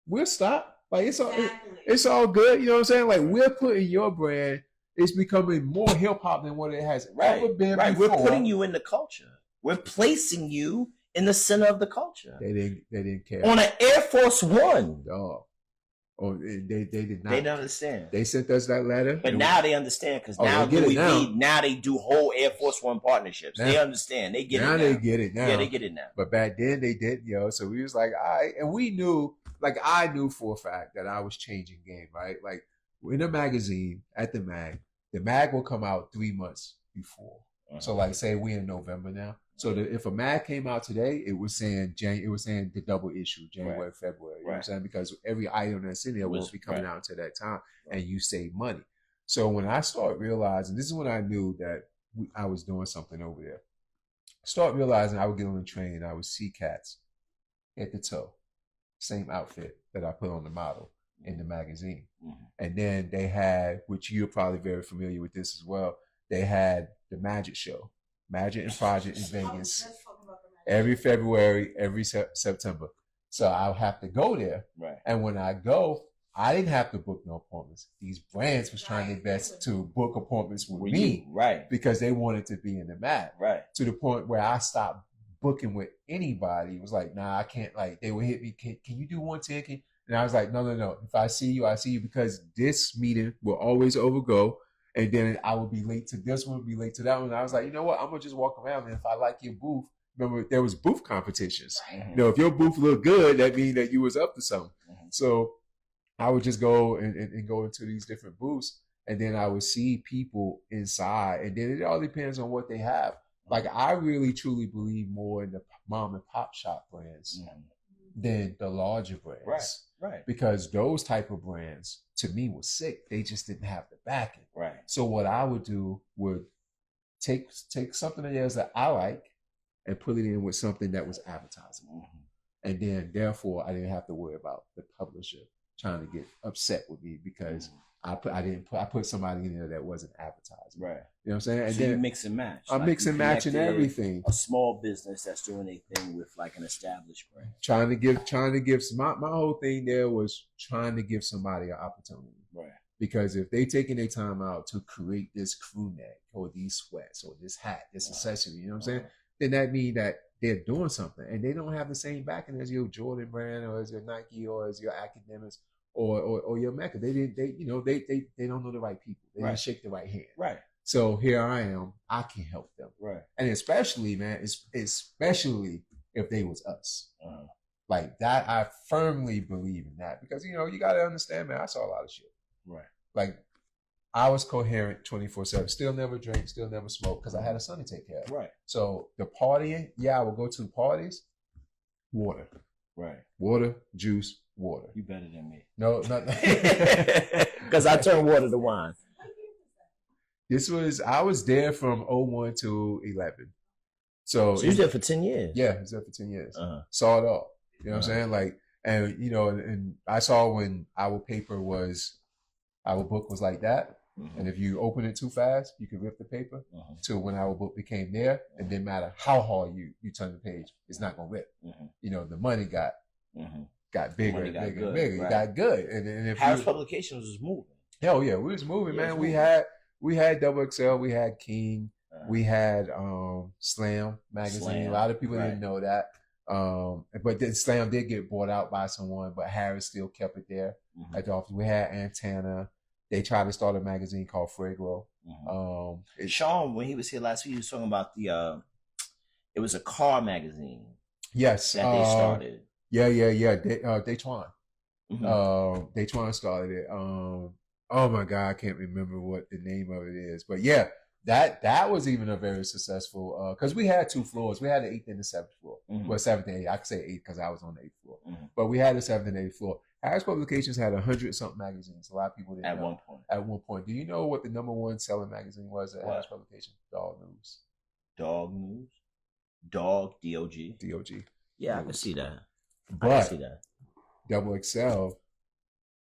we'll stop. Like, it's all good. You know what I'm saying? Like, we're putting your brand, it's becoming more hip hop than what it has ever been before. We're putting you in the culture. We're placing you in the center of the culture. They didn't care. On an Air Force One. Dog. Oh, they did not. They didn't understand. They sent us that letter. But now they understand, because now they do whole Air Force One partnerships. They understand. They get it now. They get it now. Yeah, they get it now. But back then they didn't, So we was like, all right. And we knew, like, I knew for a fact that I was changing game, right? Like, in a magazine, at the mag will come out 3 months before. So, like, say we in November now. So if a mag came out today, it was saying the double issue, January, February. You know what I'm saying? Because every item that's in there will be coming out to that time, and you save money. So when I start realizing, this is when I knew that I was doing something over there. Start realizing I would get on the train, I would see cats head to toe, same outfit that I put on the model in the magazine. And then they had, which you're probably very familiar with this as well, they had the Magic Show. Magic and Project in Vegas every February, every September. So I'll have to go there. Right. And when I go, I didn't have to book no appointments. These brands was trying their best to book appointments with me. Right. Because they wanted to be in the mag. Right. To the point where I stopped booking with anybody. It was like, nah, I can't. Like, they would hit me, can you do 110? And I was like, no. If I see you, I see you, because this meeting will always overgo. And then I would be late to this one, be late to that one. And I was like, you know what? I'm going to just walk around. And if I like your booth, remember, there was booth competitions. If your booth looked good, that means that you was up to something. So I would just go and go into these different booths. And then I would see people inside. And then it all depends on what they have. Like, I really, truly believe more in the mom and pop shop brands than the larger brands. Right. Because those type of brands, to me, was sick. They just didn't have the backing. Right. So what I would do would take something of theirs that I like and put it in with something that was advertising. And then, therefore, I didn't have to worry about the publisher trying to get upset with me because I put somebody in there that wasn't advertising. Right. You know what I'm saying? And so then you mix and match. I'm mix and matching everything. A small business that's doing a thing with like an established brand. Trying to give my whole thing there was trying to give somebody an opportunity. Right. Because if they taking their time out to create this crew neck or these sweats or this hat, this accessory, you know what I'm saying? Then that means that they're doing something, and they don't have the same backing as your Jordan brand or as your Nike or as your Academics or your Mecca. They don't know the right people. They didn't shake the right hand. Right. So here I am. I can help them. Right. And especially, man, especially if they was us. Like that, I firmly believe in that because you got to understand, man. I saw a lot of shit. Right. Like I was coherent 24/7. Still never drink. Still never smoke because I had a son to take care of. Right. So the partying, I would go to parties. Water. Right. Water, juice, water. You better than me. No, not because I turn water to wine. I was there from 01 to 11. So you was there for 10 years. Yeah, I was there for 10 years. Saw it all. You know what I'm saying? Like, and and I saw when our book was like that. And if you open it too fast, you can rip the paper. To when our book became there, it didn't matter how hard you turn the page, it's not gonna rip. The money got bigger and bigger and bigger. Right. It got good. And if Harris Publications was moving. Hell yeah, we was moving, man. We had Double XL, we had King, we had Slam magazine. A lot of people didn't know that. But then Slam did get bought out by someone, but Harris still kept it there at the office. We had Antenna. They tried to start a magazine called Fragro. Sean, when he was here last week, he was talking about it was a car magazine. Yes. That they started. Yeah. Daytron. Daytron started it. Oh my God, I can't remember what the name of it is. But yeah, that was even a very successful, because we had 2 floors. We had the 8th and the 7th floor. Well, 7th and 8th. I could say 8th because I was on the 8th floor. But we had the 7th and 8th floor. Harris Publications had 100-something magazines. A lot of people didn't know. At one point. Do you know what the #1 selling magazine was at Harris Publications? Dog News. Dog News? Dog, D-O-G? D-O-G. Yeah, I can see that. But Double XL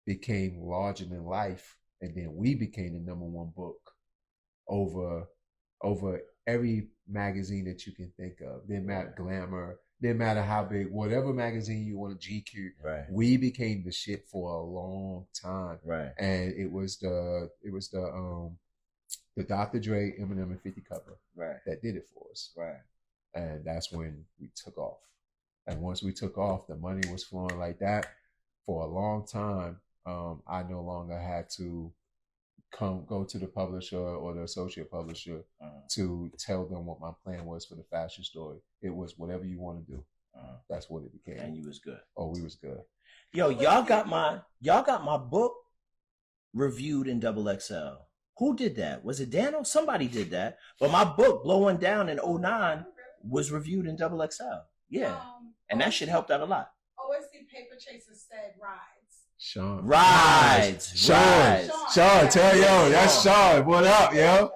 became larger than life, and then we became the #1 book over every magazine that you can think of. Didn't matter Glamour, didn't matter how big, whatever magazine you want, GQ. Right. We became the shit for a long time. Right. And it was the Dr. Dre, Eminem, and 50 cover. Right. That did it for us. Right. And that's when we took off. And once we took off, the money was flowing like that for a long time. I no longer had to go to the publisher or the associate publisher to tell them what my plan was for the fashion story. It was whatever you want to do. That's what it became. And you was good. Oh, we was good. Yo, y'all got my book reviewed in Double XL. Who did that? Was it Daniel? Somebody did that. But my book, Blowing Down in 09, was reviewed in Double XL. Yeah. And that shit helped out a lot. OSC Paper Chasers said rides. Sean. Rides. Sean, tell yo, that's Sean. What up, yo?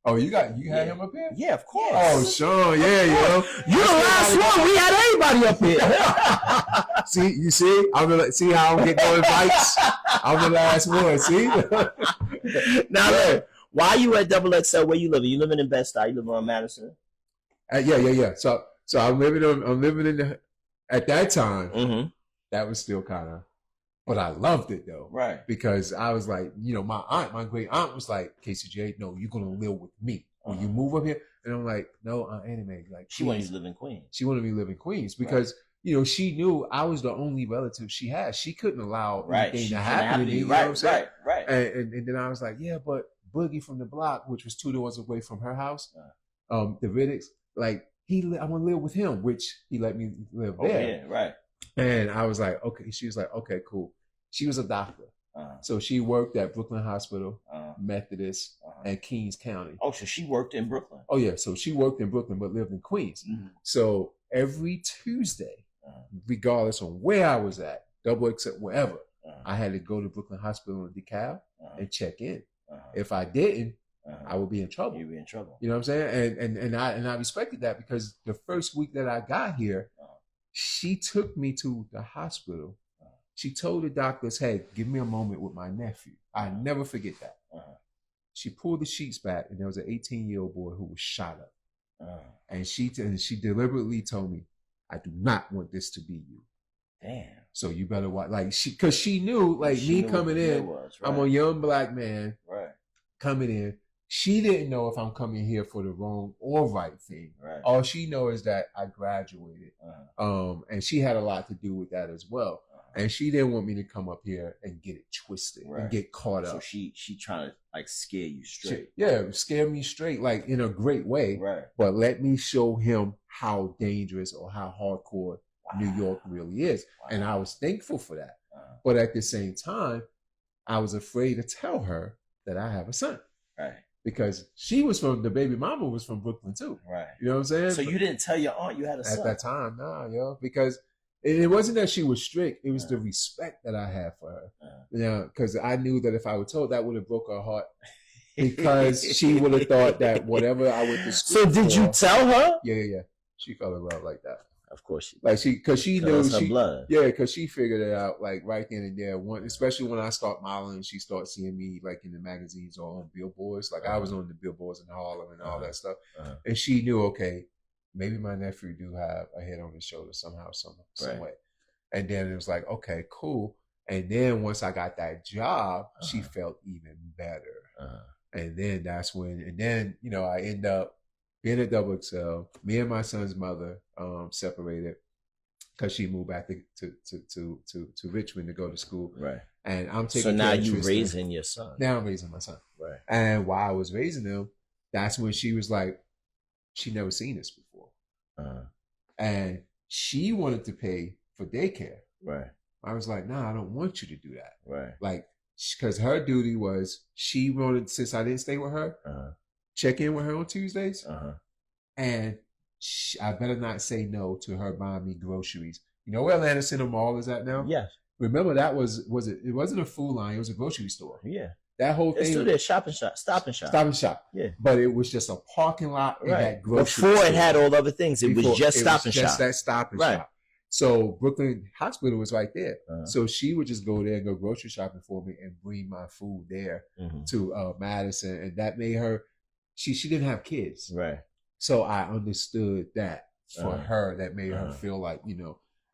Oh, you had him up here? Yeah, of course. Oh, Sean, yeah, yo. You the last one. We had everybody up here. See how I'm getting no invites? I'm the last one, see? Now look, why you at Double XL? Where you living? You living in Bed-Stuy? You living on Madison? Yeah. So I'm living in at that time, that was still kind of, but I loved it though. Right. Because I was like, my great aunt was like, KCJ, no, you're going to live with me when you move up here. And I'm like, no, Anime. Like, she wanted to live in Queens. She wanted me to live in Queens because, she knew I was the only relative she had. She couldn't allow anything to happen to me. You know what I'm saying? Right. And then I was like, yeah, but Boogie from the block, which was 2 doors away from her house, the Riddicks, like, I want to live with him, which he let me live there. Yeah, right. And I was like, okay. She was like, okay, cool. She was a doctor. So she worked at Brooklyn Hospital, Methodist, and Kings County. Oh, so she worked in Brooklyn. Oh, yeah. So she worked in Brooklyn but lived in Queens. So every Tuesday, regardless of where I was at, Double XL, wherever, I had to go to Brooklyn Hospital in DeKalb and check in. If I didn't, I would be in trouble. You'd be in trouble. You know what I'm saying? And I respected that because the first week that I got here, she took me to the hospital. She told the doctors, "Hey, give me a moment with my nephew." I never forget that. She pulled the sheets back, and there was an 18-year-old boy who was shot up. And she deliberately told me, "I do not want this to be you. Damn. So you better watch." Like because she knew, like me coming in, right? I'm a young black man, right, coming in. She didn't know if I'm coming here for the wrong or right thing. Right. All she knows is that I graduated, and she had a lot to do with that as well. And she didn't want me to come up here and get it twisted and get caught up. So she trying to like scare you straight. Scare me straight, like in a great way. Right. But let me show him how dangerous or how hardcore New York really is. And I was thankful for that. But at the same time, I was afraid to tell her that I have a son. Right. Because the baby mama was from Brooklyn too. Right. You know what I'm saying? So you didn't tell your aunt you had a son? At that time, nah, because it wasn't that she was strict. It was the respect that I had for her. Because I knew that if I were told, that would have broke her heart. Because she would have thought that whatever I went to school So did you tell her? Yeah. She fell in love like that. Of course she did. Like because she knew her blood. Yeah, because she figured it out like right then and there. Especially when I start modeling, she started seeing me like in the magazines or on billboards. Like I was on the billboards in Harlem and all that stuff. And she knew, okay, maybe my nephew do have a head on his shoulder somehow, some way. And then it was like, okay, cool. And then once I got that job, she felt even better. And then that's when, I end up being at XXL. Me and my son's mother separated because she moved back to Richmond to go to school. Right. And I'm taking. So now care of you Tristan. raising your son. Now I'm raising my son. Right. And while I was raising him, that's when she was like, she never seen this before, and she wanted to pay for daycare. Right. I was like, nah, I don't want you to do that. Right. Like, because her duty was she wanted, since I didn't stay with her, check in with her on Tuesdays, and I better not say no to her buying me groceries. You know where Atlanta Center Mall is at now? Yes. Remember that was it? It wasn't a food line; it was a grocery store. Yeah. That whole thing. It's still there, stop and shop. Stop and shop. Yeah. But it was just a parking lot. Right. Before it had all other things. It was just stop and shop. Just that stop and shop. So Brooklyn Hospital was right there. So she would just go there and go grocery shopping for me and bring my food there to Madison. And that made her, she didn't have kids. Right. So I understood that for her, that made her feel like,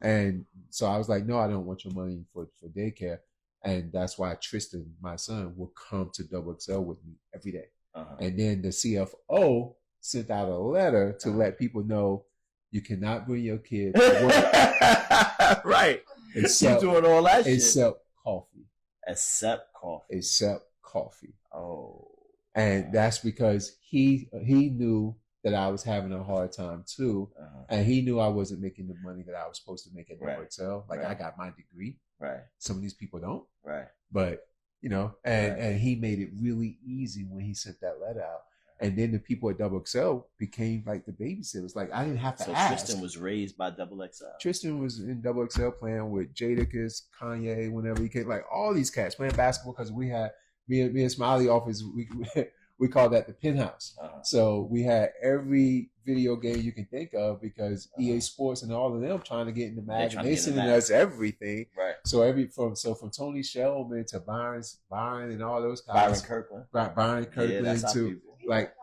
and so I was like, no, I don't want your money for daycare. And that's why Tristan, my son, will come to XXL with me every day. And then the CFO sent out a letter to let people know you cannot bring your kid to work. Right. Except, you doing all that shit. Except coffee. Except coffee. Oh. And that's because he knew that I was having a hard time too. And he knew I wasn't making the money that I was supposed to make at the hotel. Like I got my degree. Right. Some of these people don't. Right. But, and he made it really easy when he sent that letter out. And then the people at XXL became like the babysitters. Like I didn't have to ask. Tristan was raised by XXL. Tristan was in XXL playing with Jadakiss, Kanye, whenever he came. Like all these cats playing basketball because we had me and Smiley office. We call that the penthouse. So we had every video game you can think of because EA Sports and all of them trying to get in the mag. They sending us everything. Right. So from Tony Shelman to Byron and all those guys. Byron Kirkland yeah, that's to people. Like,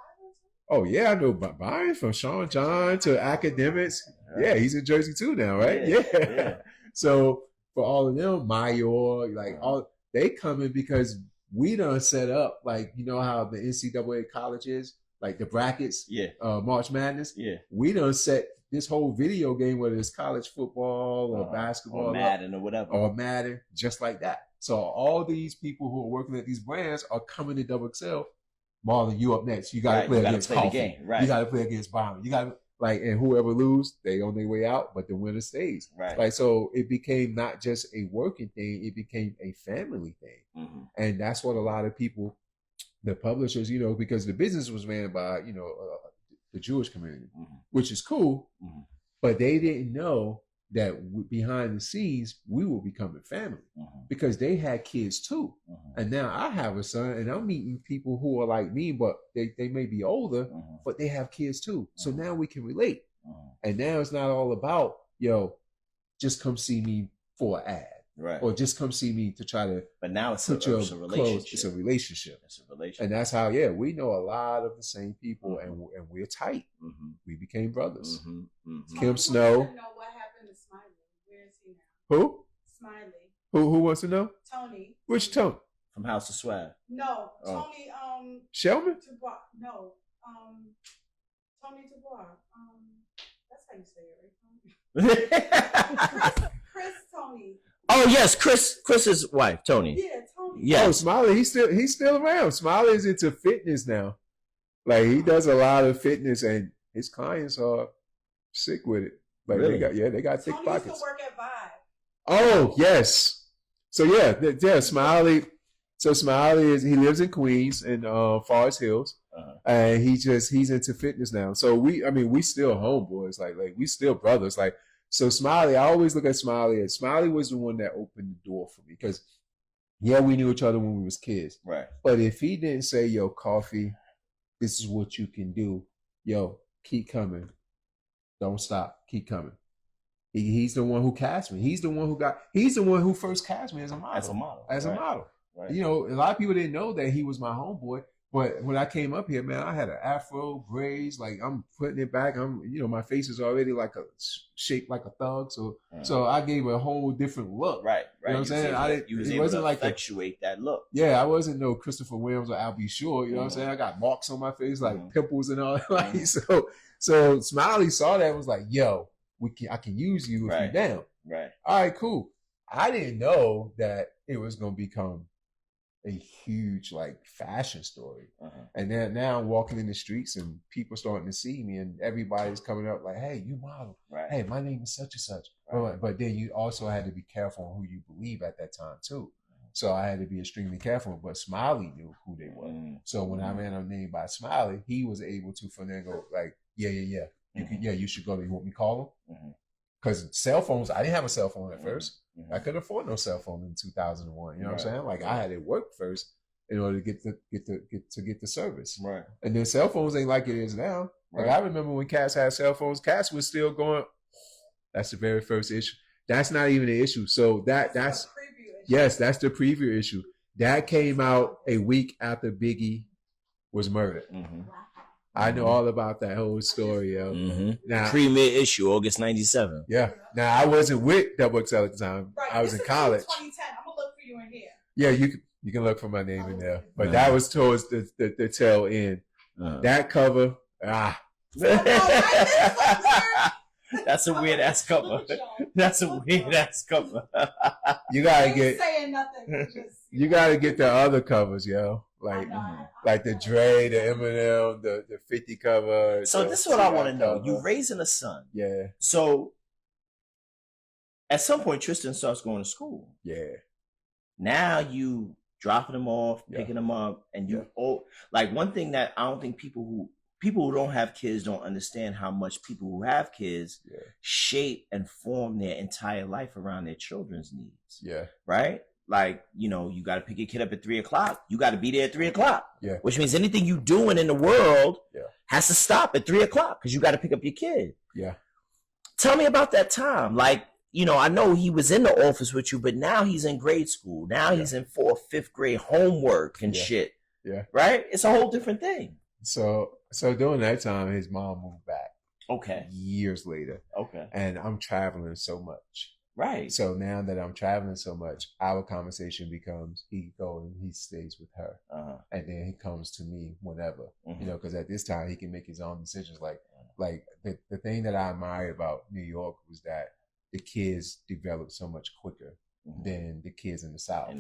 oh yeah, I know Byron from Sean John to Academics. Yeah, he's in Jersey too now, right? Yeah. So for all of them, Mayor, like all they coming because we done set up, like, you know how the NCAA college is, like the brackets, March Madness. Yeah, we done set this whole video game, whether it's college football or basketball, or Madden or whatever, or Madden, just like that. So all these people who are working at these brands are coming to XXL. Marlon, you up next. You got to play against Coffey. The game. Right. You got to play against Byron. You got to and whoever lose, they on their way out, but the winner stays. Right. Like, so it became not just a working thing; it became a family thing, and that's what a lot of people, the publishers, because the business was ran by the Jewish community, which is cool, but they didn't know that behind the scenes we were becoming family because they had kids too, and now I have a son, and I'm meeting people who are like me, but they may be older, but they have kids too. So now we can relate, and now it's not all about just come see me for an ad. right? Or just come see me to try to. But now it's a relationship. It's a relationship. It's a relationship, and that's how. Yeah, we know a lot of the same people, and we're tight. We became brothers. Kim Snow. Know what happened to Smiley? Where is he now? Who? Smiley. Who wants to know? Tony. Which Tony? From House of Swag. No, Tony. Shelman. No. Tony Dubois. That's how you say it, right? Chris Tony. Oh yes, Chris's wife, Tony. Yeah, Tony. Yeah, Smiley. He's still around. Smiley is into fitness now. Like he does a lot of fitness, and his clients are sick with it. Like really? they got thick Tony pockets. Used to work at Vibe. Oh yes. So yeah, Smiley. So Smiley he lives in Queens in Forest Hills, and he's into fitness now. So we still homeboys, like we still brothers. Like so, Smiley. I always look at Smiley as Smiley was the one that opened the door for me because we knew each other when we was kids, right? But if he didn't say, "Yo, Coffey, this is what you can do. Yo, keep coming, don't stop, keep coming." He's the one who cast me. He's the one who first cast me as a model. As a model. Right. You know, a lot of people didn't know that he was my homeboy. But when I came up here, man, I had an afro, braids, like I'm putting it back. My face is already like shaped like a thug. So I gave a whole different look. Right. You know what I'm saying? It wasn't like effectuate that look. Yeah, I wasn't no Christopher Williams or Al B. Shore. You know what I'm saying? I got marks on my face, like pimples and all that. Like, so Smiley saw that and was like, yo, I can use you if you're down. Right. All right, cool. I didn't know that it was going to become a huge like fashion story. And then now I'm walking in the streets and people starting to see me and everybody's coming up like, hey, you model. Right. Hey, my name is such and such. Right. But then you also had to be careful on who you believe at that time too. So I had to be extremely careful. But Smiley knew who they were. So when I ran a name by Smiley, he was able to finagle like, yeah. You should go. You want me to call him? Because cell phones, I didn't have a cell phone at first. I couldn't afford no cell phone in 2001. You know what I'm saying? Like I had to work first in order to get the service. Right. And then cell phones ain't like it is now. Right. Like I remember when Cass had cell phones, Cass was still going. That's the very first issue. That's not even an issue. So that's the preview issue. That came out a week after Biggie was murdered. I know all about that whole story, yo. Now, pre-mid issue, August '97. Yeah. Now I wasn't with Double XL at the time. Right. I was in college. 2010. I'm gonna look for you in here. Yeah, you can look for my name in there. But that was towards the tail end. That cover, That's a weird ass cover. That's a weird ass cover. You gotta get saying nothing. You gotta get the other covers, yo. Like the Dre, the Eminem, the 50 cover. So this is what I want to know. You raising a son. Yeah. So at some point Tristan starts going to school. Yeah. Now you dropping him off, picking him up, and you like one thing that I don't think people who don't have kids don't understand how much people who have kids shape and form their entire life around their children's needs. Yeah. Right? Like, you got to pick your kid up at 3:00. You got to be there at 3:00. Yeah. Which means anything you doing in the world has to stop at 3:00 because you got to pick up your kid. Yeah. Tell me about that time. Like, I know he was in the office with you, but now he's in grade school. Now he's in 4th, 5th grade homework and shit. Yeah. Right? It's a whole different thing. So during that time, his mom moved back. Okay. Years later. Okay. And I'm traveling so much. Right. So now that I'm traveling so much, our conversation becomes he goes and he stays with her. And then he comes to me whenever, because at this time he can make his own decisions. Like the thing that I admire about New York was that the kids develop so much quicker than the kids in the South.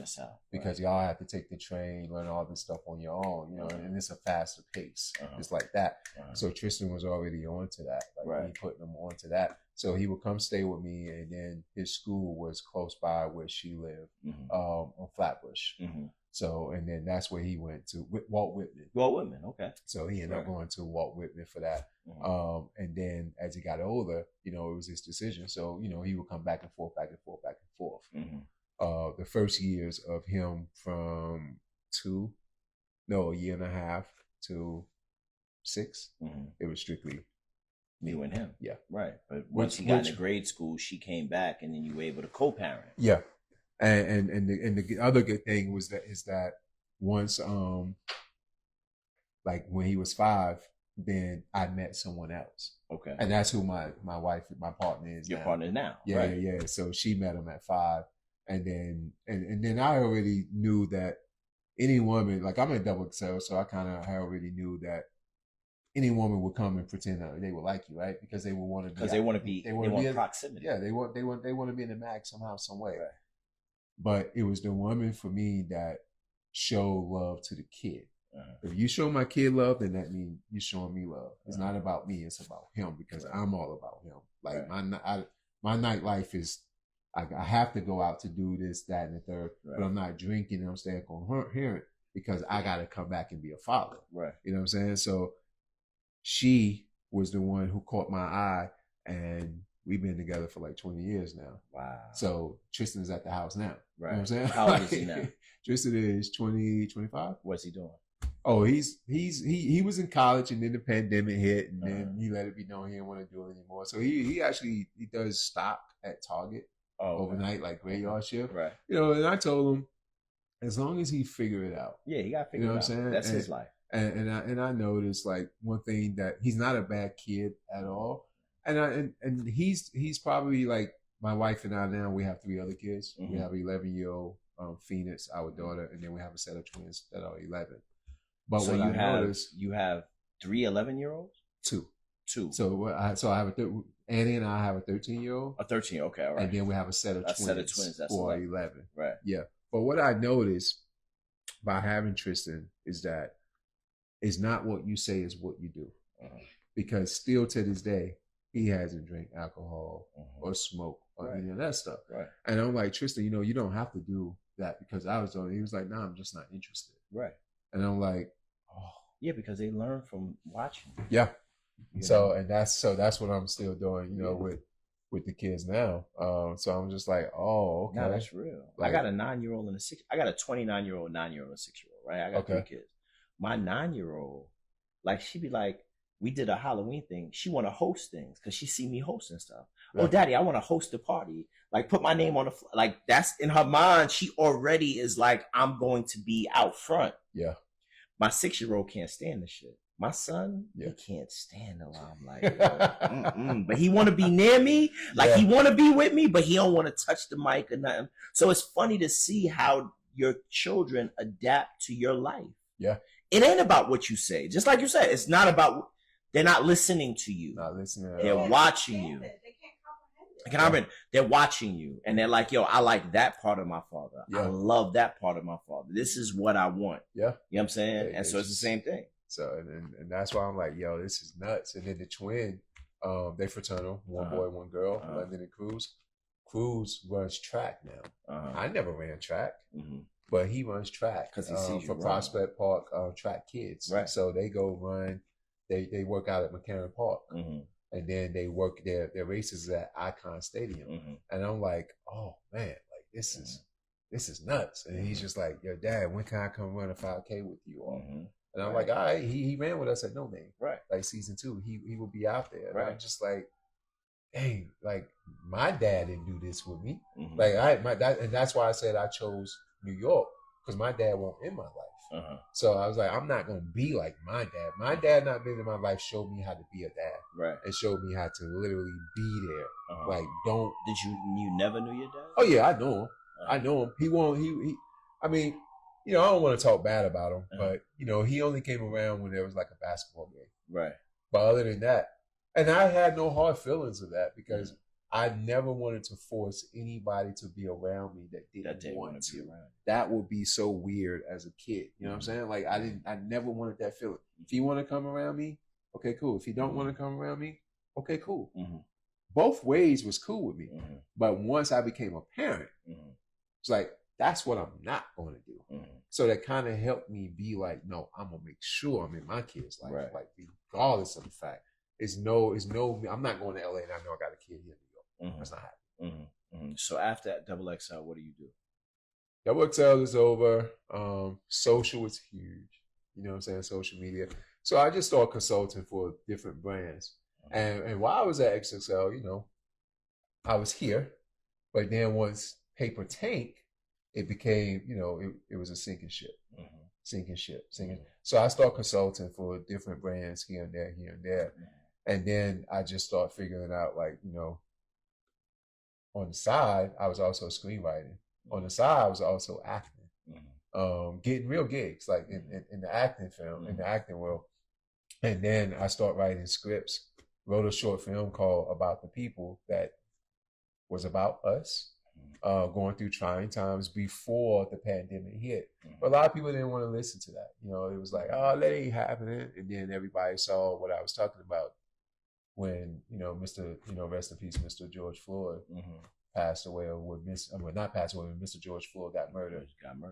Because y'all have to take the train, learn all this stuff on your own, and it's a faster pace. Just like that. So Tristan was already on to that. Like he putting him on to that. So he would come stay with me, and then his school was close by where she lived, on Flatbush. So, and then that's where he went to Walt Whitman. Walt Whitman, okay. So he ended up going to Walt Whitman for that. And then as he got older, it was his decision. So, he would come back and forth. The first years of him from a year and a half to 6, it was strictly you and him. Yeah. Right. But once he got into grade school, she came back and then you were able to co-parent. Yeah. And the other good thing is that once like when he was 5, then I met someone else. Okay. And that's who my wife, my partner is. Your now. partner now. Yeah, right. yeah. So she met him at 5, and then I already knew that any woman, like I'm in double XL, so I kind of already knew that any woman would come and pretend that they would like you, right? Because they would want to. Because they want to be. They want proximity. Yeah, they want to be in the mag somehow, some way. Right. But it was the woman for me that showed love to the kid. If you show my kid love, then that means you're showing me love. It's not about me; it's about him, because I'm all about him. Like my nightlife is, I have to go out to do this, that, and the third, but I'm not drinking. And I'm staying coherent because I got to come back and be a father. Right. You know what I'm saying? So she was the one who caught my eye, and we've been together for like 20 years now. Wow. So Tristan's at the house now. Right. You know what I'm saying? How old is he now? Tristan is 20, 25. What's he doing? Oh, he was in college, and then the pandemic hit, and then he let it be known he didn't want to do it anymore. So he does stock at Target overnight, like graveyard shift. Right. You know, and I told him, as long as he figure it out. Yeah, he got to figure it out. What I'm saying? That's his life. And I noticed, like, one thing, that he's not a bad kid at all. And he's probably like my wife and I now. We have 3 other kids. We have an 11-year-old Phoenix, our daughter, and then we have a set of twins that are 11. But so what you have 3 11-year-olds? 2. So I have Annie and I have a 13-year-old. A 13, okay, all right. And then we have a set of twins. That's for 11. Right. Yeah. But what I noticed by having Tristan is that it's not what you say, is what you do. Because still to this day, he hasn't drank alcohol or smoke or any of that stuff. Right. And I'm like, Tristan, you don't have to do that, because I was doing it. He was like, no, I'm just not interested. Right. And I'm like, oh. Yeah, because they learn from watching. Yeah. So that's what I'm still doing, with the kids now. So I'm just like, oh, okay. No, that's real. Like, I got a 9-year-old and I got a 29-year-old, 9-year-old, and 6-year-old, right? I got 3 kids. My 9-year-old, like, she'd be like, we did a Halloween thing. She want to host things because she see me hosting stuff. Right. Oh, Daddy, I want to host a party. Like, put my name on the like, that's in her mind. She already is like, I'm going to be out front. Yeah. My 6-year-old can't stand the shit. My son, he can't stand the limelight. But he want to be near me. Like, he want to be with me, but he don't want to touch the mic or nothing. So it's funny to see how your children adapt to your life. Yeah. It ain't about what you say. Just like you said, it's not about, they're not listening to you. Not listening. They're watching you. They can't comprehend it. They're watching you. And they're like, yo, I like that part of my father. I love that part of my father. This is what I want. Yeah. You know what I'm saying? And so it's the same thing. So, and that's why I'm like, yo, this is nuts. And then the twin, they fraternal, 1 boy, 1 girl, London and Cruz. Cruz runs track now. I never ran track. But he runs track because he sees for Prospect Park track kids. Right. So they go run. They work out at McCarran Park, and then they work their races at Icon Stadium. And I'm like, oh man, like this is nuts. And he's just like, yo, Dad, when can I come run a 5K with you all? And I'm like, all right. He ran with us at Noname. Right. Like season 2, he will be out there. Right. And I'm just like, dang, like my dad didn't do this with me. Like and that's why I said I chose New York, because my dad won't in my life. So I was like, I'm not gonna be like my dad. My dad not being in my life showed me how to be a dad. Right. It showed me how to literally be there. Like, don't. Did you never knew your dad? Oh yeah, I know him. I know him. He won't. He. I mean, I don't want to talk bad about him, but he only came around when there was like a basketball game. Right. But other than that, and I had no hard feelings of that, because I never wanted to force anybody to be around me that didn't want to be around. That would be so weird as a kid. You know what I'm saying? Like, I never wanted that feeling. If you want to come around me, okay, cool. If you don't want to come around me, okay, cool. Both ways was cool with me. But once I became a parent, it's like, that's what I'm not going to do. So that kind of helped me be like, no, I'm going to make sure I'm in my kid's life. Right. Like, regardless of the fact. I'm not going to LA and I know I got a kid here. That's not happening. So after that double XL, what do you do? Double XL is over. Social is huge. You know what I'm saying? Social media. So I just started consulting for different brands. And while I was at XXL, I was here. But then once Paper Tank it became, it was a sinking ship. Sinking ship. So I started consulting for different brands here and there. And then I just started figuring out, like, on the side, I was also screenwriting. On the side, I was also acting. Getting real gigs, like in the acting film, in the acting world. And then I started writing scripts, wrote a short film called About the People that was about us. Going through trying times before the pandemic hit. But a lot of people didn't want to listen to that. It was like, oh, that ain't happening. And then everybody saw what I was talking about when, Mr., rest in peace, Mr. George Floyd passed away, or when not passed away, when Mr. George Floyd got murdered.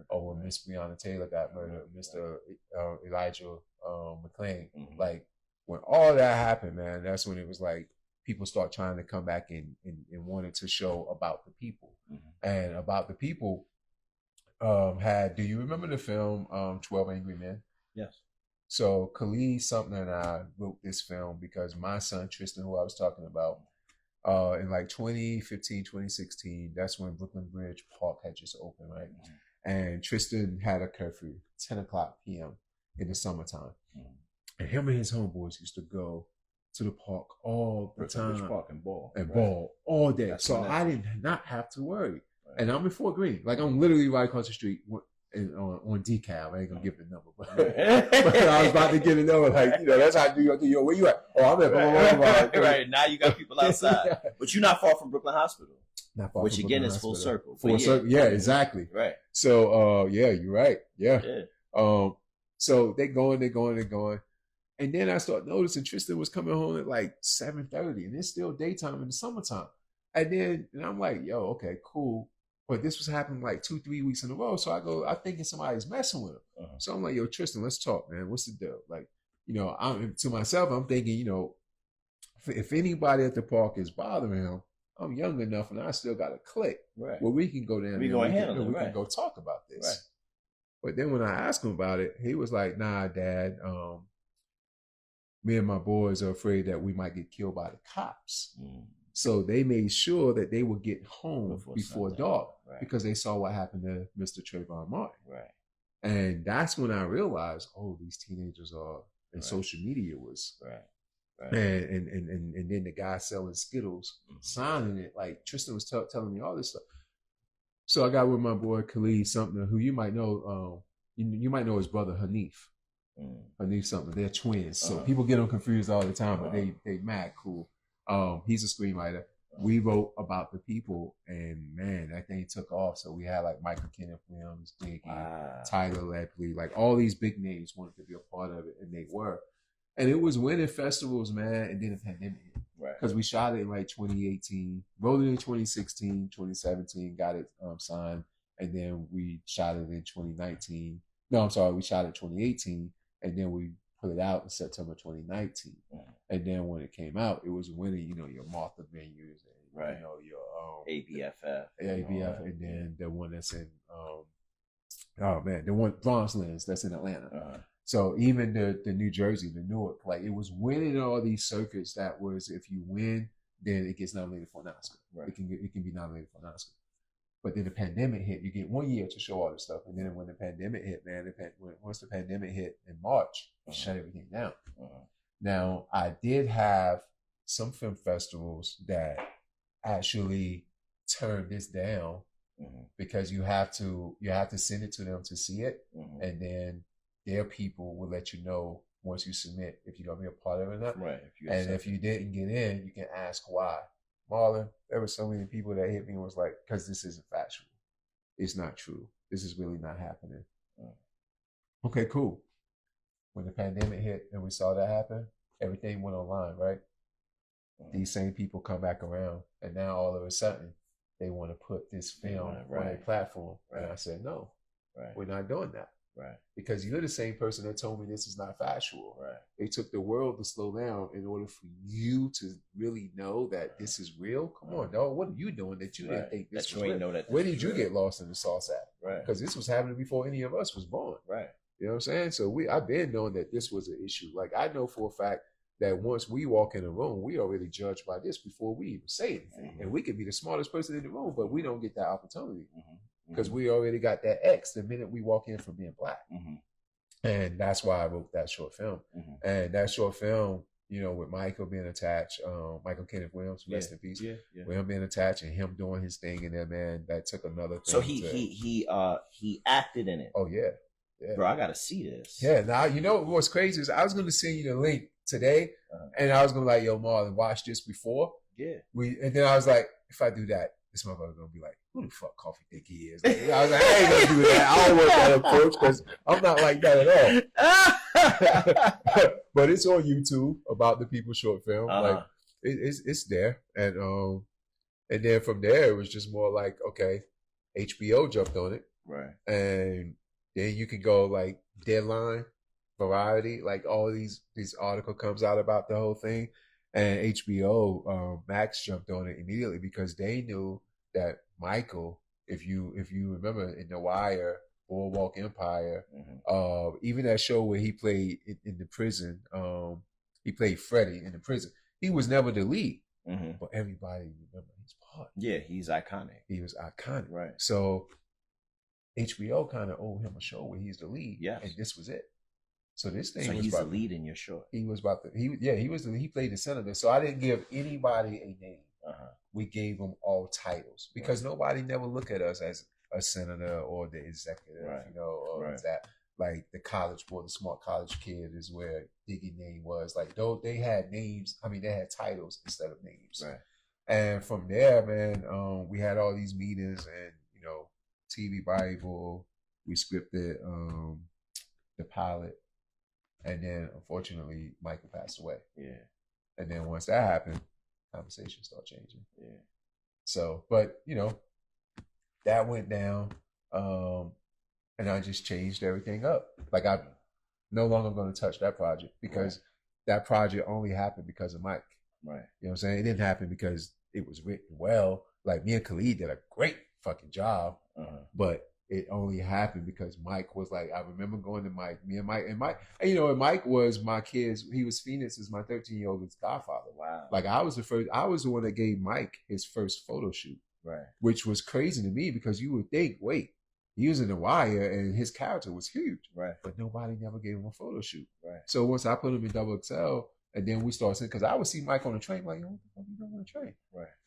Or when Miss Breonna Taylor got murdered, Mr. Elijah McClain. Like, when all that happened, man, that's when it was like, people start trying to come back and wanted to show About the People. And About the People do you remember the film 12 Angry Men? Yes. So Khalid Sumner and I wrote this film because my son Tristan, who I was talking about, in like 2015, 2016, that's when Brooklyn Bridge Park had just opened, right? And Tristan had a curfew, 10 o'clock p.m. in the summertime. And him and his homeboys used to go to the park all the time. Park and ball. Ball all day. So I did not have to worry. And I'm in Fort Greene. Like, I'm literally right across the street on DeKalb. I ain't gonna give the number. But I was about to get it over. Like, that's how I do. Yo, where you at? Oh, I'm at. Right. Now you got people outside. But you're not far from Brooklyn Hospital. Not far which from again Brooklyn is full Hospital. circle. Full circle. Yeah, exactly. Right. So, you're right. Yeah. So they going. And then I started noticing Tristan was coming home at like 7:30, and it's still daytime in the summertime. And I'm like, yo, okay, cool. But this was happening like 2-3 weeks in a row. So I'm thinking somebody's messing with him. So I'm like, yo, Tristan, let's talk, man. What's the deal? Like, I'm to myself, I'm thinking, if anybody at the park is bothering him, I'm young enough and I still got a click. Right. Well, we can go down there. We can go talk about this. Right. But then when I asked him about it, he was like, nah, Dad, me and my boys are afraid that we might get killed by the cops. So they made sure that they would get home before dark because they saw what happened to Mr. Trayvon Martin. Right. And that's when I realized, oh, these teenagers are, and social media was. Right. And then the guy selling Skittles, signing it, like Tristan was telling me all this stuff. So I got with my boy Khalid Sumner, who you might know, you might know his brother Hanif. Hanif Sumner, they're twins. So people get them confused all the time, but they mad cool. He's a screenwriter. We wrote About the People, and man, that thing took off. So we had like Michael Kenneth Williams, Diggy, Tyler Ledley, like all these big names wanted to be a part of it, and they were. And it was winning festivals, man, and then the pandemic hit. Right. Because we shot it in like 2018, wrote it in 2016, 2017, got it signed, and then we shot it in 2019. No, I'm sorry, we shot it in 2018, and then we put it out in September 2019. And then when it came out, it was winning, your Martha venues and your ABFF. And then the one that's in the one Bronxlands that's in Atlanta. So even the New Jersey, the Newark, like it was winning all these circuits that was, if you win, then it gets nominated for an Oscar. Right. It can be nominated for an Oscar. But then the pandemic hit, you get 1 year to show all this stuff. And then when the pandemic hit, man, once the pandemic hit in March, it shut everything down. Now, I did have some film festivals that actually turned this down because you have to send it to them to see it. And then their people will let you know once you submit if you're going to be a part of it or not. Right. If you didn't get in, you can ask why. Marlon, there were so many people that hit me and was like, because this isn't factual. It's not true. This is really not happening. Okay, cool. When the pandemic hit and we saw that happen, everything went online, right? These same people come back around, and now all of a sudden, they want to put this film on a platform. And I said, no, we're not doing that. Right. Because you're the same person that told me this is not factual. Right. It took the world to slow down in order for you to really know that this is real. Come on, dog. What are you doing that you didn't think this was real? Where did you get lost in the sauce at? Right. Because this was happening before any of us was born. Right. You know what I'm saying? So I've been knowing that this was an issue. Like I know for a fact that once we walk in a room, we already judged by this before we even say anything. And we could be the smartest person in the room, but we don't get that opportunity. because we already got that X the minute we walk in from being black. And that's why I wrote that short film. And that short film, you know, with Michael being attached, Michael Kenneth Williams, rest in peace. With him being attached and him doing his thing in there, man, that took another thing. So he acted in it. Oh yeah. Bro, I gotta see this. Yeah, now you know what's crazy is I was gonna send you the link today, and I was gonna like, yo, Marlon, watch this before. And then I was like, if I do that, this motherfucker's gonna be like, who the fuck Coffey think he is? Like, I was like, I ain't gonna do that. I don't want that approach because I'm not like that at all. But it's on YouTube about the People short film. Like it's there, and then from there it was just more like, okay, HBO jumped on it, and then you can go like Deadline, Variety, like all these article comes out about the whole thing, and HBO Max jumped on it immediately because they knew that Michael, if you remember in The Wire, Boardwalk Empire, even that show where he played in the prison, he played Freddy in the prison. He was never the lead, but everybody remember his part. Yeah, he's iconic. He was iconic, right? So HBO kind of owed him a show where he's the lead, and this was it. So this thing. So was he's the lead in your short. He was about to. He played the senator. So I didn't give anybody a name. We gave them all titles because nobody never look at us as a senator or the executive, you know, or that like the college boy, the smart college kid is where Diggy name was. Like though they had names. I mean, they had titles instead of names. And from there, man, we had all these meetings and you know. TV Bible, we scripted the pilot, and then unfortunately Michael passed away. And then once that happened, conversations start changing. So, but you know, that went down, and I just changed everything up. Like I'm no longer going to touch that project because that project only happened because of Mike. You know what I'm saying? It didn't happen because it was written well. Like me and Khalid did a great fucking job. But it only happened because Mike was like, I remember going to Mike, and Mike, and you know, and Mike was my kids. He was Phoenix's, my 13-year-old's godfather. Wow. Like I was the one that gave Mike his first photo shoot. Which was crazy to me because you would think, wait, he was in The Wire and his character was huge. But nobody never gave him a photo shoot. So once I put him in Double XL, and then we started saying, because I would see Mike on the train, like, yo, what the fuck you doing on the train?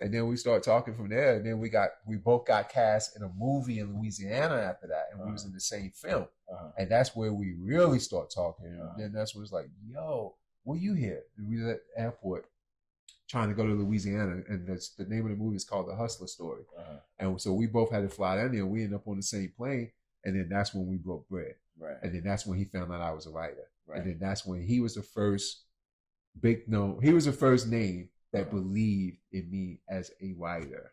And then we started talking from there, and then we both got cast in a movie in Louisiana after that, and we was in the same film. And that's where we really start talking. And then that's when it's like, yo, were you here? And we were at the airport trying to go to Louisiana, and the name of the movie is called The Hustler Story. And so we both had to fly down there, and we ended up on the same plane, and then that's when we broke bread. And then that's when he found out I was a writer. And then that's when he was the first he was the first name that believed in me as a writer.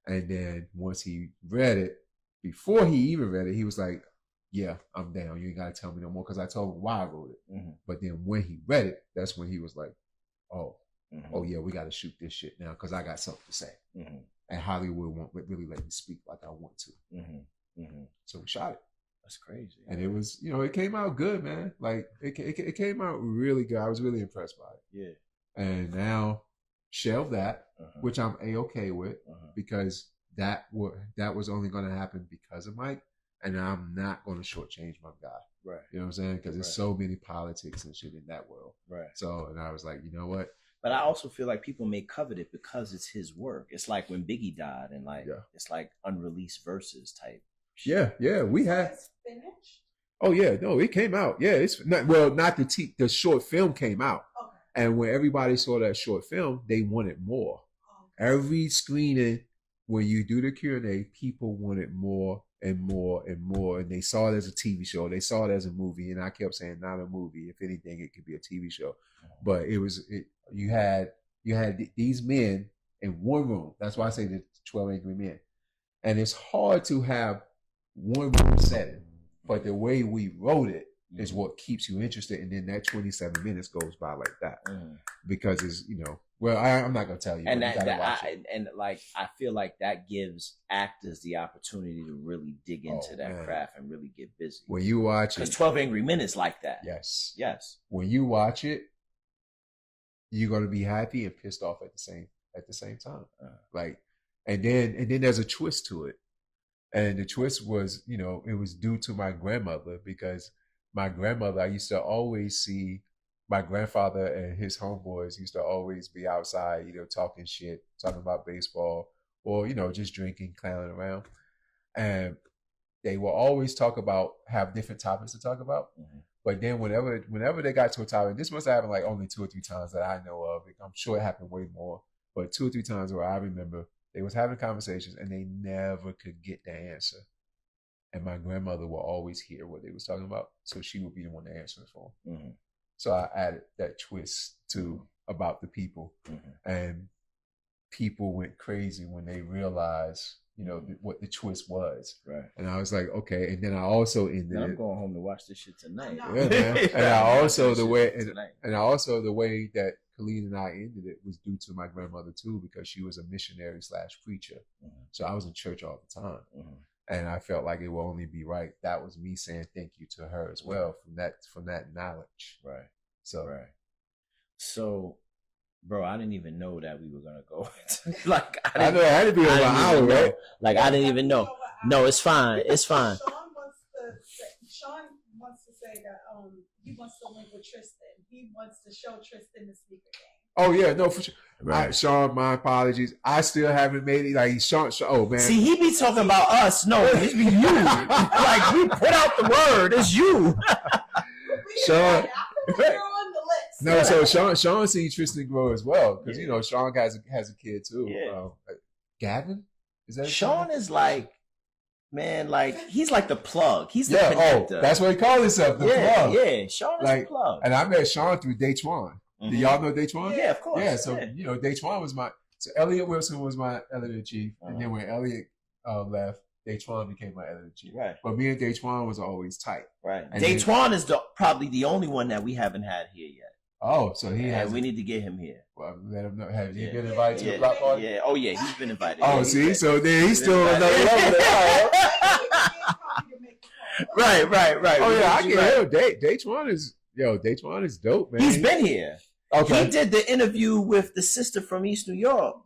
And then once he read it, before he even read it, he was like, yeah, I'm down. You ain't got to tell me no more because I told him why I wrote it. But then when he read it, that's when he was like, oh yeah, we got to shoot this shit now because I got something to say. And Hollywood won't really let me speak like I want to. So we shot it. That's crazy. And it was, you know, it came out good, man. Like it came out really good. I was really impressed by it. And now shelve that, which I'm A-okay with because that was only going to happen because of Mike. And I'm not going to shortchange my guy. You know what I'm saying? Because there's so many politics and shit in that world. So, and I was like, you know what? But I also feel like people may covet it because it's his work. It's like when Biggie died and like, it's like unreleased verses type. Yeah, we had. Finished? Oh yeah, no, it came out. Yeah, it's not the short film came out, and when everybody saw that short film, they wanted more. Every screening, when you do the Q&A, people wanted more and more and more, and they saw it as a TV show. They saw it as a movie, and I kept saying, not a movie. If anything, it could be a TV show. But you had these men in one room. That's why I say the 12 Angry Men, and it's hard to have one room setting, but the way we wrote it is what keeps you interested, and then that 27 minutes goes by like that because it's, you know, well, I'm not gonna tell you, and I feel like that gives actors the opportunity to really dig into that craft and really get busy when you watch it. Because 12 Angry Men is like that. Yes. When you watch it, you're gonna be happy and pissed off at the same time. Like, and then there's a twist to it. And the twist was, it was due to my grandmother, because my grandmother, I used to always see my grandfather and his homeboys used to always be outside, talking shit, talking about baseball, or, just drinking, clowning around. And they will always have different topics to talk about. Mm-hmm. But then whenever they got to a topic, this must have happened like only 2 or 3 times that I know of. I'm sure it happened way more, but 2 or 3 times where I remember they was having conversations and they never could get the answer. And my grandmother will always hear what they was talking about, so she would be the one to answer for them. Mm-hmm. So I added that twist to about the people, and people went crazy when they realized, what the twist was. Right. And I was like, okay. And then I also ended I'm going home to watch this shit tonight. Yeah, man. And I also the way that Khalid and I ended it was due to my grandmother too, because she was a missionary / preacher. Mm-hmm. So I was in church all the time. Mm-hmm. And I felt like it would only be right. That was me saying thank you to her as well from that knowledge. Right. So, bro, I didn't even know that we were gonna go. I know it had to be over an hour, right? Like I didn't even know. No, it's fine. It's fine. Sean wants to say that he wants to link with Tristan. He wants to show Tristan the sneaker game. Oh yeah, no, for sure. Right. Sean, my apologies. I still haven't made it. Like Sean, oh man. See, he be talking about us. No, it be you. Like we put out the word. It's you. Sean. You're on the list. No, so Sean seen Tristan grow as well, because Sean has a kid too. Yeah. Gavin, is that Sean? Is like, man, like he's like the plug. He's the connector. Oh, that's what he called himself, the plug. Yeah, Sean is the plug. And I met Sean through Daytwan. Do y'all know Daytwan? Yeah, of course. Yeah, so Daytwan was so Elliot Wilson was my editor-in-chief, and then when Elliot left, Daytwan became my editor-in-chief. Right. But me and Daytwan was always tight. Right. And Daytwan is probably the only one that we haven't had here yet. Oh, so he has. We need to get him here. Well, let him know. Have you been invited to the block party? Yeah. Oh, yeah. He's been invited. Oh, see? So then he's still on another level. Right. Oh, yeah. I can hear Daytwan is dope, man. He's been here. Okay. He did the interview with the sister from East New York,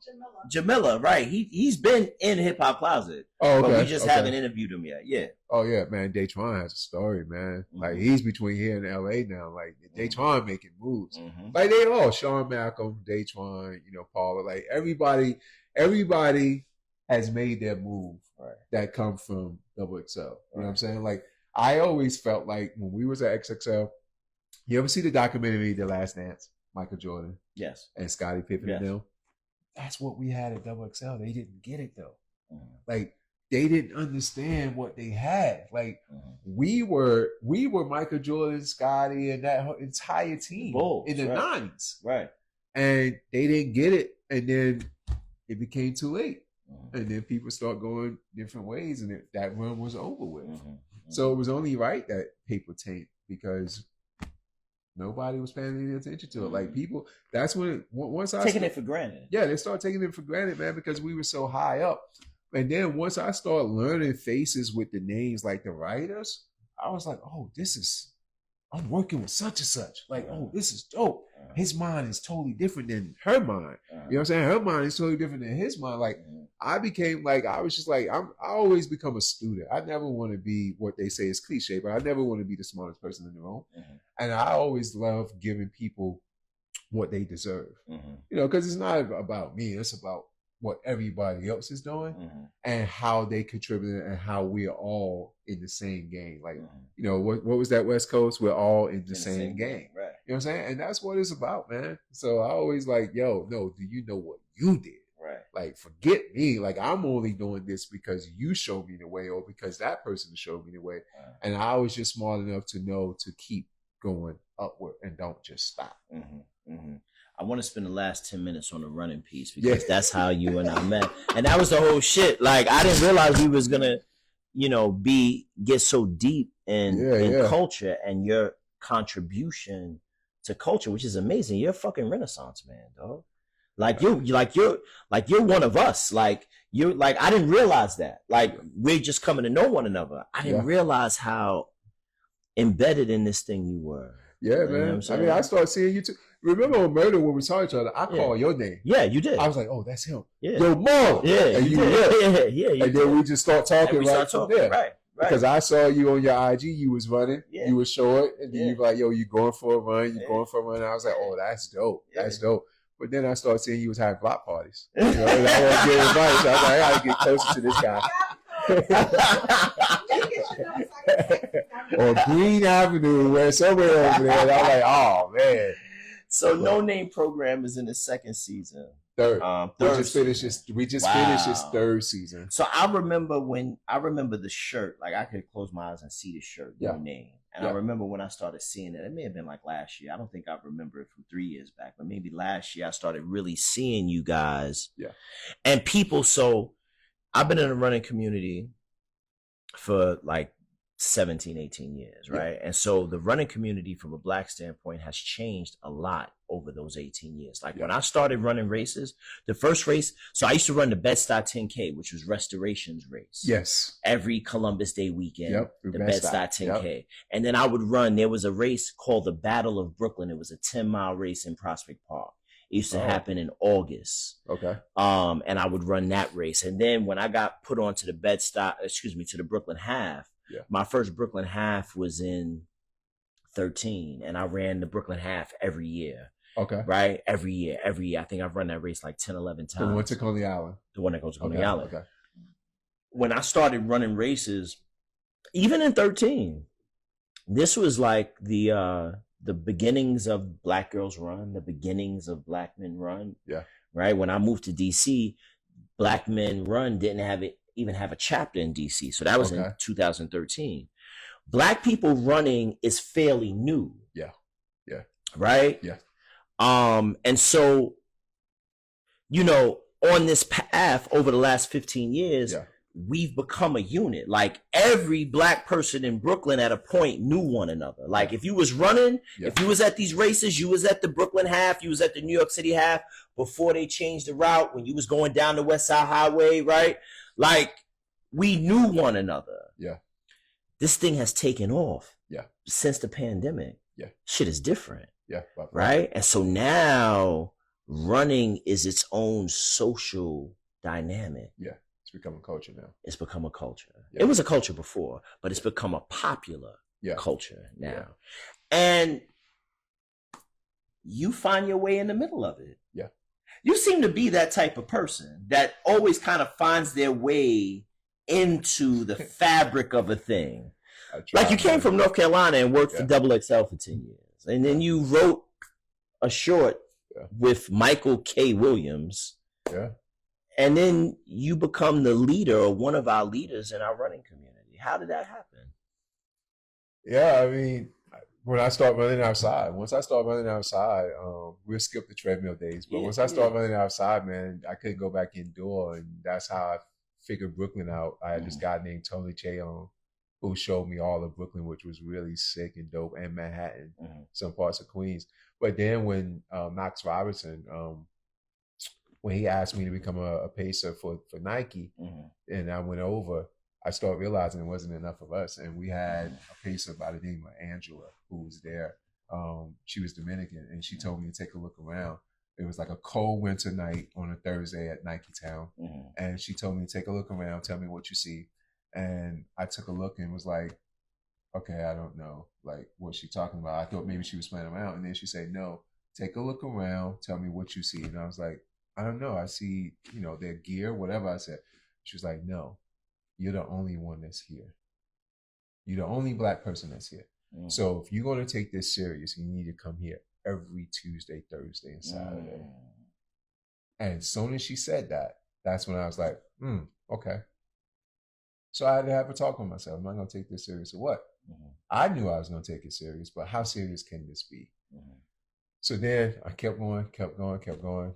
Jamila. Right. He's been in Hip Hop Closet. Oh, okay. But we just haven't interviewed him yet. Yeah. Oh yeah, man. Daytron has a story, man. Mm-hmm. Like he's between here and LA now. Like Daytron making moves. Mm-hmm. Like they all, Sean Malcolm, Daytron, Paula. Like everybody has made their move that come from Double XL. You know what I'm saying? Like I always felt like when we was at XXL, you ever see the documentary The Last Dance? Michael Jordan, yes, and Scottie Pippen and them. That's what we had at Double XL. They didn't get it though. Mm-hmm. Like they didn't understand what they had. Like we were Michael Jordan, Scottie, and that entire team in the 90s, right? And they didn't get it, and then it became too late, and then people start going different ways, and that run was over with. So it was only right that paper tape, because nobody was paying any attention to it. Like people, that's when once I taking it for granted. Yeah, they started taking it for granted, man, because we were so high up. And then once I started learning faces with the names, like the writers, I was like, oh, I'm working with such and such. Like, oh, this is dope. His mind is totally different than her mind. You know what I'm saying? Her mind is totally different than his mind. Like, I became like, I was just like, I always become a student. I never want to be what they say is cliche, but I never want to be the smartest person in the room. And I always love giving people what they deserve. Because it's not about me. It's about what everybody else is doing and how they contribute and how we are all in the same game. Like, what was that West Coast? We're all in the same game. Right. You know what I'm saying? And that's what it's about, man. So I always like, do you know what you did? Right. Like, forget me. Like, I'm only doing this because you showed me the way or because that person showed me the way. And I was just smart enough to know to keep going upward and don't just stop. I want to spend the last 10 minutes on the running piece because that's how you and I met. And that was the whole shit. Like, I didn't realize we was going to, get so deep in culture and your contribution to culture, which is amazing. You're a fucking Renaissance man, dog. You're one of us. Like, I didn't realize that. Like, we're just coming to know one another. I didn't realize how embedded in this thing you were. Yeah, man. I mean, I started seeing you too. remember on Murder when we saw each other, I called your name. Yeah, you did. I was like, oh, that's him. Yeah. Yo, Marlon. Yeah, and you did. Yeah, and then we just start talking right from there. Right. Because I saw you on your IG, you was running, you was short, and then you were like, yo, you going for a run, going for a run. And I was like, oh, that's dope. That's dope. But then I started seeing you was having block parties. You know, and I want to get advice. So I was like, I got to get closer to this guy. On Green Avenue, where somewhere over there. And I'm like, oh, man. So Noname program is in the second season. Third. We just finished his third season. So I remember the shirt, like I could close my eyes and see the shirt, Noname. And I remember when I started seeing it may have been like last year. I don't think I remember it from 3 years back, but maybe last year I started really seeing you guys. Yeah. And people, so I've been in the running community for like 17, 18 years, right? And so the running community from a Black standpoint has changed a lot over those 18 years. Like when I started running races, the first race, so I used to run the Bed-Stuy 10K, which was Restoration's race. Yes. Every Columbus Day weekend, the Bed-Stuy 10K. And then I would run, there was a race called the Battle of Brooklyn. It was a 10-mile race in Prospect Park. It used to happen in August. Okay. And I would run that race. And then when I got put onto the to the Brooklyn Half, my first Brooklyn Half was in 13, and I ran the Brooklyn Half every year. Okay. Right? Every year. I think I've run that race like 10, 11 times. The one to Coney Island. The one that goes to Coney Island. Okay. When I started running races, even in 13, this was like the beginnings of Black Girls Run, the beginnings of Black Men Run. Yeah. Right? When I moved to DC, Black Men Run didn't even have a chapter in DC. So that was in 2013. Black people running is fairly new. Yeah. Yeah. Right? Yeah. And so, on this path over the last 15 years, we've become a unit. Like every Black person in Brooklyn at a point knew one another. Like if you was running, if you was at these races, you was at the Brooklyn Half, you was at the New York City Half before they changed the route, when you was going down the West Side Highway, right? Like we knew one another. Yeah. This thing has taken off. Yeah. Since the pandemic. Yeah. Shit is different. Yeah. Right. And so now running is its own social dynamic. Yeah. It's become a culture now. It's become a culture. Yeah. It was a culture before, but it's become a popular culture now. Yeah. And you find your way in the middle of it. Yeah. You seem to be that type of person that always kind of finds their way into the fabric of a thing. Like you came from North Carolina and worked for Double XL for 10 years. And then you wrote a short with Michael K. Williams. Yeah. And then you become the leader or one of our leaders in our running community. How did that happen? Yeah, I mean, when I start running outside, we'll skip the treadmill days. But once I start running outside, man, I couldn't go back indoor. And that's how I figured Brooklyn out. I had this guy named Tony Cheon who showed me all of Brooklyn, which was really sick and dope, and Manhattan, some parts of Queens. But then when Knox Robertson, when he asked me to become a pacer for Nike, and I went over, I started realizing it wasn't enough of us. And we had a pacer by the name of Angela who was there. She was Dominican, and she told me to take a look around. It was like a cold winter night on a Thursday at Nike Town. And she told me to take a look around, tell me what you see. And I took a look and was like, okay, I don't know, like, what's she talking about? I thought maybe she was playing around. And then she said, no, take a look around, tell me what you see. And I was like, I don't know. I see, their gear, whatever. I said. She was like, no, you're the only one that's here. You're the only Black person that's here. So if you're going to take this serious, you need to come here every Tuesday, Thursday, and Saturday. And as soon as she said that, that's when I was like, okay. So I had to have a talk with myself. Am I going to take this serious or what? I knew I was going to take it serious, but how serious can this be? So then I kept going,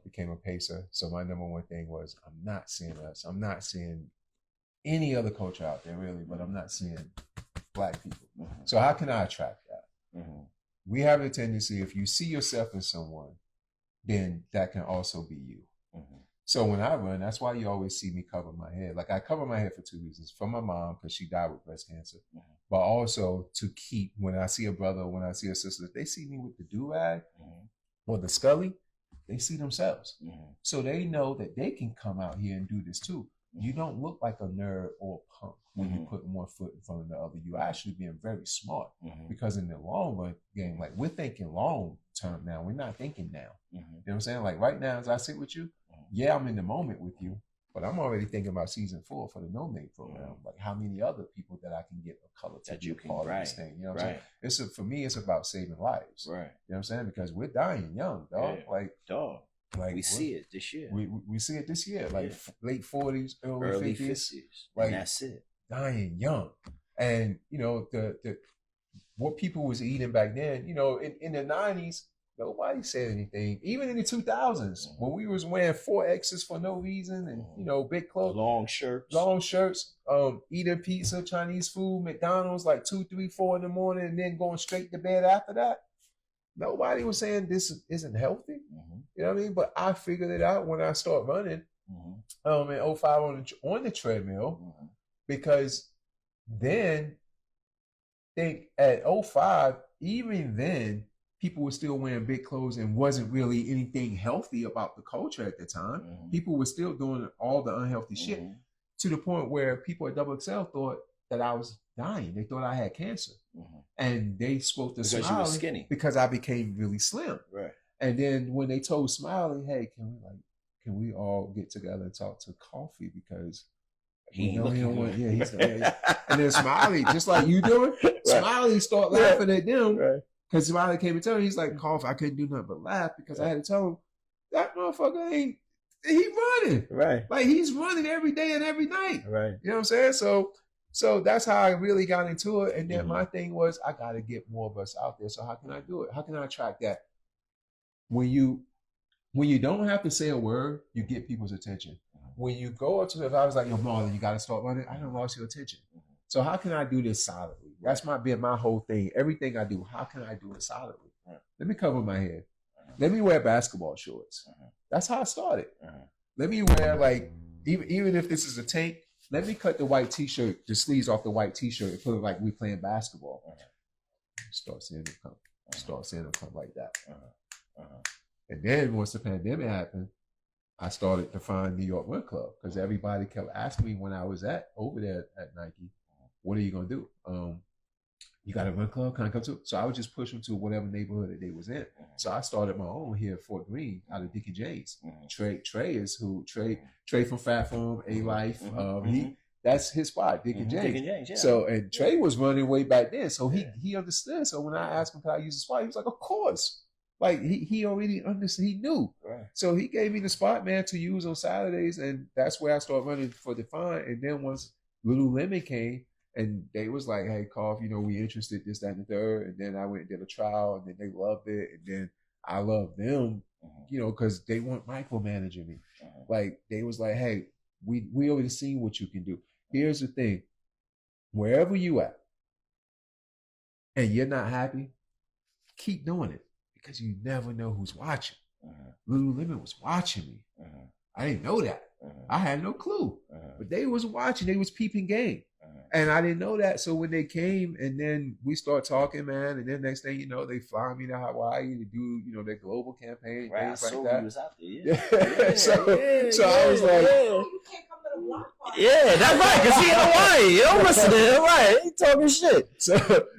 became a pacer. So my number one thing was, I'm not seeing us. I'm not seeing any other culture out there, really, but I'm not seeing Black people. So how can I attract that? We have a tendency, if you see yourself in someone, then that can also be you. So when I run, that's why you always see me cover my head. Like I cover my head for two reasons. For my mom, because she died with breast cancer. But also to keep, when I see a brother, when I see a sister, if they see me with the do-rag, or the Scully, they see themselves. So they know that they can come out here and do this too. You don't look like a nerd or a punk when you put one foot in front of the other. You're actually being very smart because in the long run game, like we're thinking long term now. We're not thinking now. You know what I'm saying? Like right now, as I sit with you, yeah, I'm in the moment with you, but I'm already thinking about season 4 for the Noname program. Like how many other people that I can get a color to be a part of this thing. You know what I'm saying? For me, it's about saving lives. Right. You know what I'm saying? Because we're dying young, dog. Like we see it this year. We see it this year, like late 40s, early 50s. Like and that's it. Dying young, and you know the what people was eating back then. You know, in the 90s, nobody said anything. Even in the 2000s, when we was wearing 4Xs for no reason, and you know, big clothes, long shirts, eating pizza, Chinese food, McDonald's, like 2, 3, 4 in the morning, and then going straight to bed after that. Nobody was saying this isn't healthy. You know what I mean? But I figured it out when I started running in 05 on the treadmill, because then at 05, even then, people were still wearing big clothes and wasn't really anything healthy about the culture at the time. People were still doing all the unhealthy shit to the point where people at XXL thought that I was dying. They thought I had cancer. And they spoke to Smiley you were skinny. Because I became really slim. Right. And then when they told Smiley, hey, can we all get together and talk to Coffey because he don't want, he's and then Smiley, just like you doing, Smiley start laughing at them because Smiley came and told me, he's like, Coffey, I couldn't do nothing but laugh because I had to tell him that motherfucker he running. Right. Like he's running every day and every night. Right. You know what I'm saying? So that's how I really got into it. And then my thing was, I got to get more of us out there. So how can I do it? How can I attract that? When you don't have to say a word, you get people's attention. When you go up to, if I was like, yo, Marlon, you got to start running, I done lost your attention. So how can I do this solidly? That's been my whole thing. Everything I do, how can I do it solidly? Let me cover my head. Let me wear basketball shorts. That's how I started. Let me wear, like, even if this is a tank, let me cut the white t-shirt, the sleeves off the white t-shirt and put it like we playing basketball. Start seeing them come. Start seeing them come like that. And then once the pandemic happened, I started to find New York Run Club because everybody kept asking me when I was over there at Nike, what are you going to do? You got a run club? Can I come to? So I would just push them to whatever neighborhood that they was in. So I started my own here at Fort Greene out of Dickie James. Trey from Fat Farm, A-Life. That's his spot, Dickie James. So, and Trey was running way back then. So he understood. So when I asked him, could I use the spot? He was like, of course. Like he already understood. He knew. Right. So he gave me the spot, man, to use on Saturdays. And that's where I started running for Define. And then once Lululemon came, and they was like, hey, Coff, you know, we interested, this, that, and the third. And then I went and did a trial, and then they loved it. And then I loved them, you know, because they weren't micromanaging me. Like, they was like, hey, we already seen what you can do. Here's the thing. Wherever you at, and you're not happy, keep doing it. Because you never know who's watching. Lululemon was watching me. I didn't know that. I had no clue. But they was watching. They was peeping game. And I didn't know that. So when they came and then we start talking, man, and then next thing you know, they fly me to Hawaii to do, you know, their global campaign, things like that. Was out there, so I was like, you can't come to the block party. Yeah, that's right, because he in Hawaii. You don't listen to him, right? He talking shit.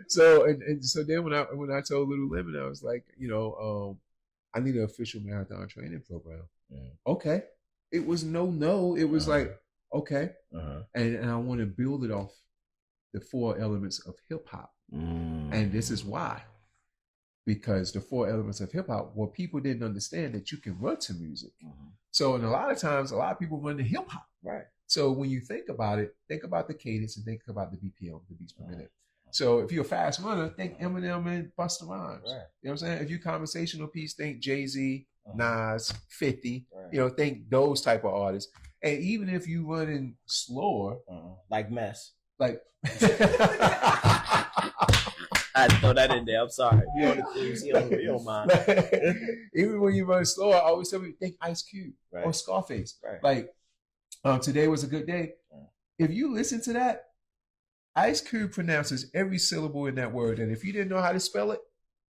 So then when I told Lululemon, I was like, you know, I need an official marathon training program. Okay. It was no. It was like, okay. And I want to build it off the 4 elements of hip hop. And this is why. Because the 4 elements of hip hop, well, people didn't understand that you can run to music. So, and a lot of times, a lot of people run to hip hop. Right. So when you think about it, think about the cadence and think about the BPM, the beats per minute. So if you're a fast runner, think Eminem and Busta Rhymes. Right. You know what I'm saying? If you're conversational piece, think Jay-Z, Nas, 50. You know, think those type of artists. And even if you running slower, like Mess, like I throw that in there. I'm sorry. You don't mind. Even when you run slower, I always tell you think Ice Cube or Scarface. Right. Like today was a good day. If you listen to that, Ice Cube pronounces every syllable in that word, and if you didn't know how to spell it,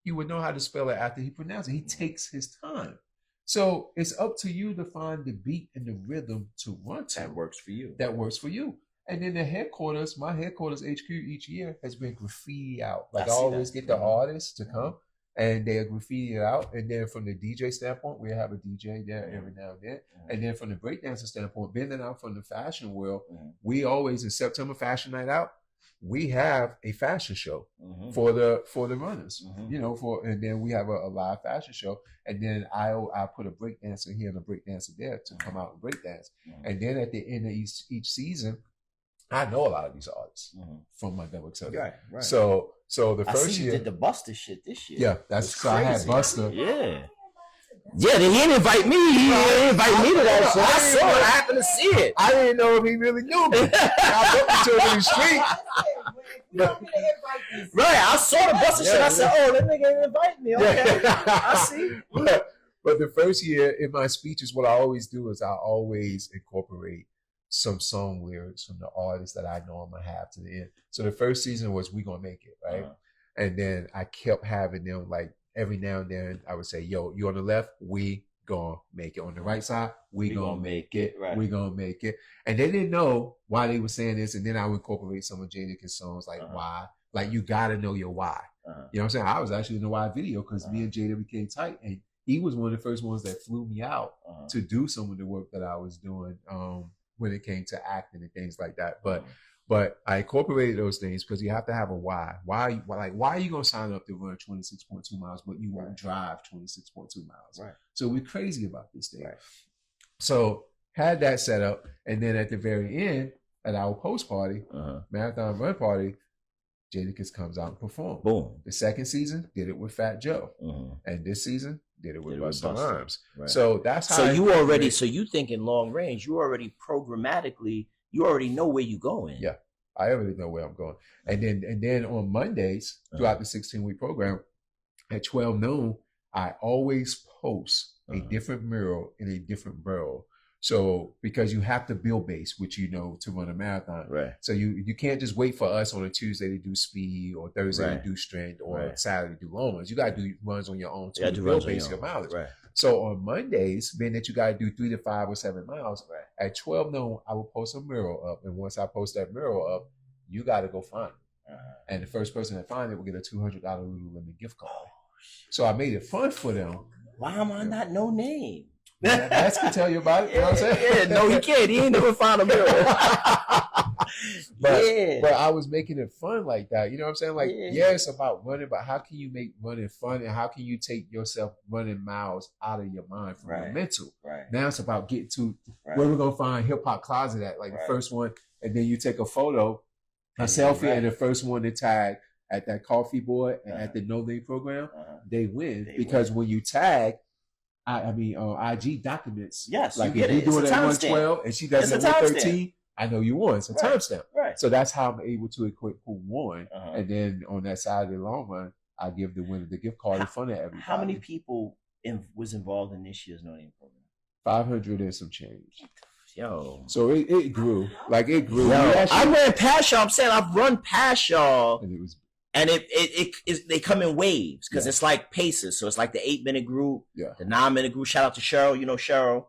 he would know how to spell it after he pronounced it. He takes his time. So it's up to you to find the beat and the rhythm to run to. That works for you. That works for you. And then the headquarters, my headquarters HQ each year has been graffiti out. Like I always get the artists to come and they'll graffiti it out. And then from the DJ standpoint, we have a DJ there every now and then. And then from the breakdancer standpoint, bending out from the fashion world, we always, in September Fashion Night Out, we have a fashion show for the runners, you know, and then we have a live fashion show. And then I put a breakdancer here and a breakdancer there to come out and breakdance. And then at the end of each season, I know a lot of these artists from my double XL. Right. So the first year you did the Buster shit this year. Yeah, that's so I had Buster. Yeah. Yeah, he didn't invite me. He didn't invite me to that shit. I saw it. I happened to see it. I didn't know if he really knew me. I looked into him in the street. Right, I saw the Buster shit. I said, "Oh, that nigga didn't invite me." Okay, I see. But the first year in my speeches, what I always do is I always incorporate some song lyrics from the artists that I know I'm gonna have to the end. So the first season was "We Gonna Make It," right? And then I kept having them like every now and then. I would say, "Yo, you on the left? We gonna make it. On the right side, we gonna make it. Right. We gonna make it." And they didn't know why they were saying this. And then I would incorporate some of Jadakiss songs like "Why." Like you gotta know your why. You know what I'm saying? I was actually in the Why video because me and Jada became tight, and he was one of the first ones that flew me out to do some of the work that I was doing when it came to acting and things like that. But I incorporated those things because you have to have a why. Why are you gonna sign up to run 26.2 miles, but you won't drive 26.2 miles? Right. So we're crazy about this thing. Right. So had that set up, and then at the very end, at our post party, marathon run party, Jadakiss comes out and performs. Boom. The second season did it with Fat Joe, and this season did it with Busta Rhymes. Right. So that's how. So you already, so you thinking long range. You already programmatically, you already know where you're going. Yeah, I already know where I'm going. And then on Mondays throughout the 16-week program, at 12 noon, I always post a different mural in a different borough. So because you have to build base, which you know, to run a marathon. Right. So you can't just wait for us on a Tuesday to do speed or Thursday to do strength or Saturday to do long runs. You got to do runs on your own to build base your mileage. Right. So on Mondays, being that you got to do 3 to 5 or 7 miles, at 12 noon, I will post a mural up. And once I post that mural up, you got to go find it. And the first person that finds it will get a $200 Lululemon gift card. So I made it fun for them. Why am I not Noname? Ash can tell you about it. You know what I'm saying? Yeah, no, he can't. He ain't never found a mirror. but I was making it fun like that. You know what I'm saying? Like, it's about running, but how can you make running fun, and how can you take yourself running miles out of your mind from your mental? Right. Now it's about getting to where we're gonna find hip hop closet at, like the first one, and then you take a photo, a selfie, and the first one to tag at that Coffey board and at the Noname program, they win because when you tag. IG documents. Yes, like if you do it at 112 and she does it at 113, I know you won. It's a timestamp. Right. So that's how I'm able to equate who won. And then on that side of the long run, I give the winner the gift card in front of everybody. How many people was involved in this year's Noname program? 500 and some change. Yo. So it grew. Like it grew. I ran past y'all. I'm saying I've run past y'all. And it was. And they come in waves because it's like paces. So it's like the 8-minute group, the 9-minute group. Shout out to Cheryl. You know Cheryl,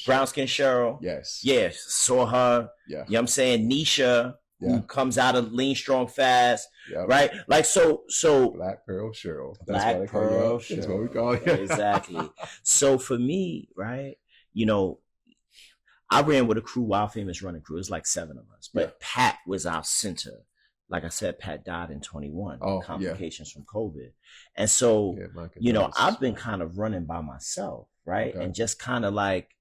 brown skin Cheryl. Yes. Yes. Saw her. Yeah. You know what I'm saying? Nisha, who comes out of Lean Strong Fast. Yep. Right? Like so Black Pearl Cheryl. Black Pearl Cheryl. That's what we call it. Exactly. So for me, right, you know, I ran with a crew, Wild Famous Running Crew. It was like 7 of us. But Pat was our center. Like I said, Pat died in 21, complications from COVID. And so, you know, I've been kind of running by myself, right? And just kind of like,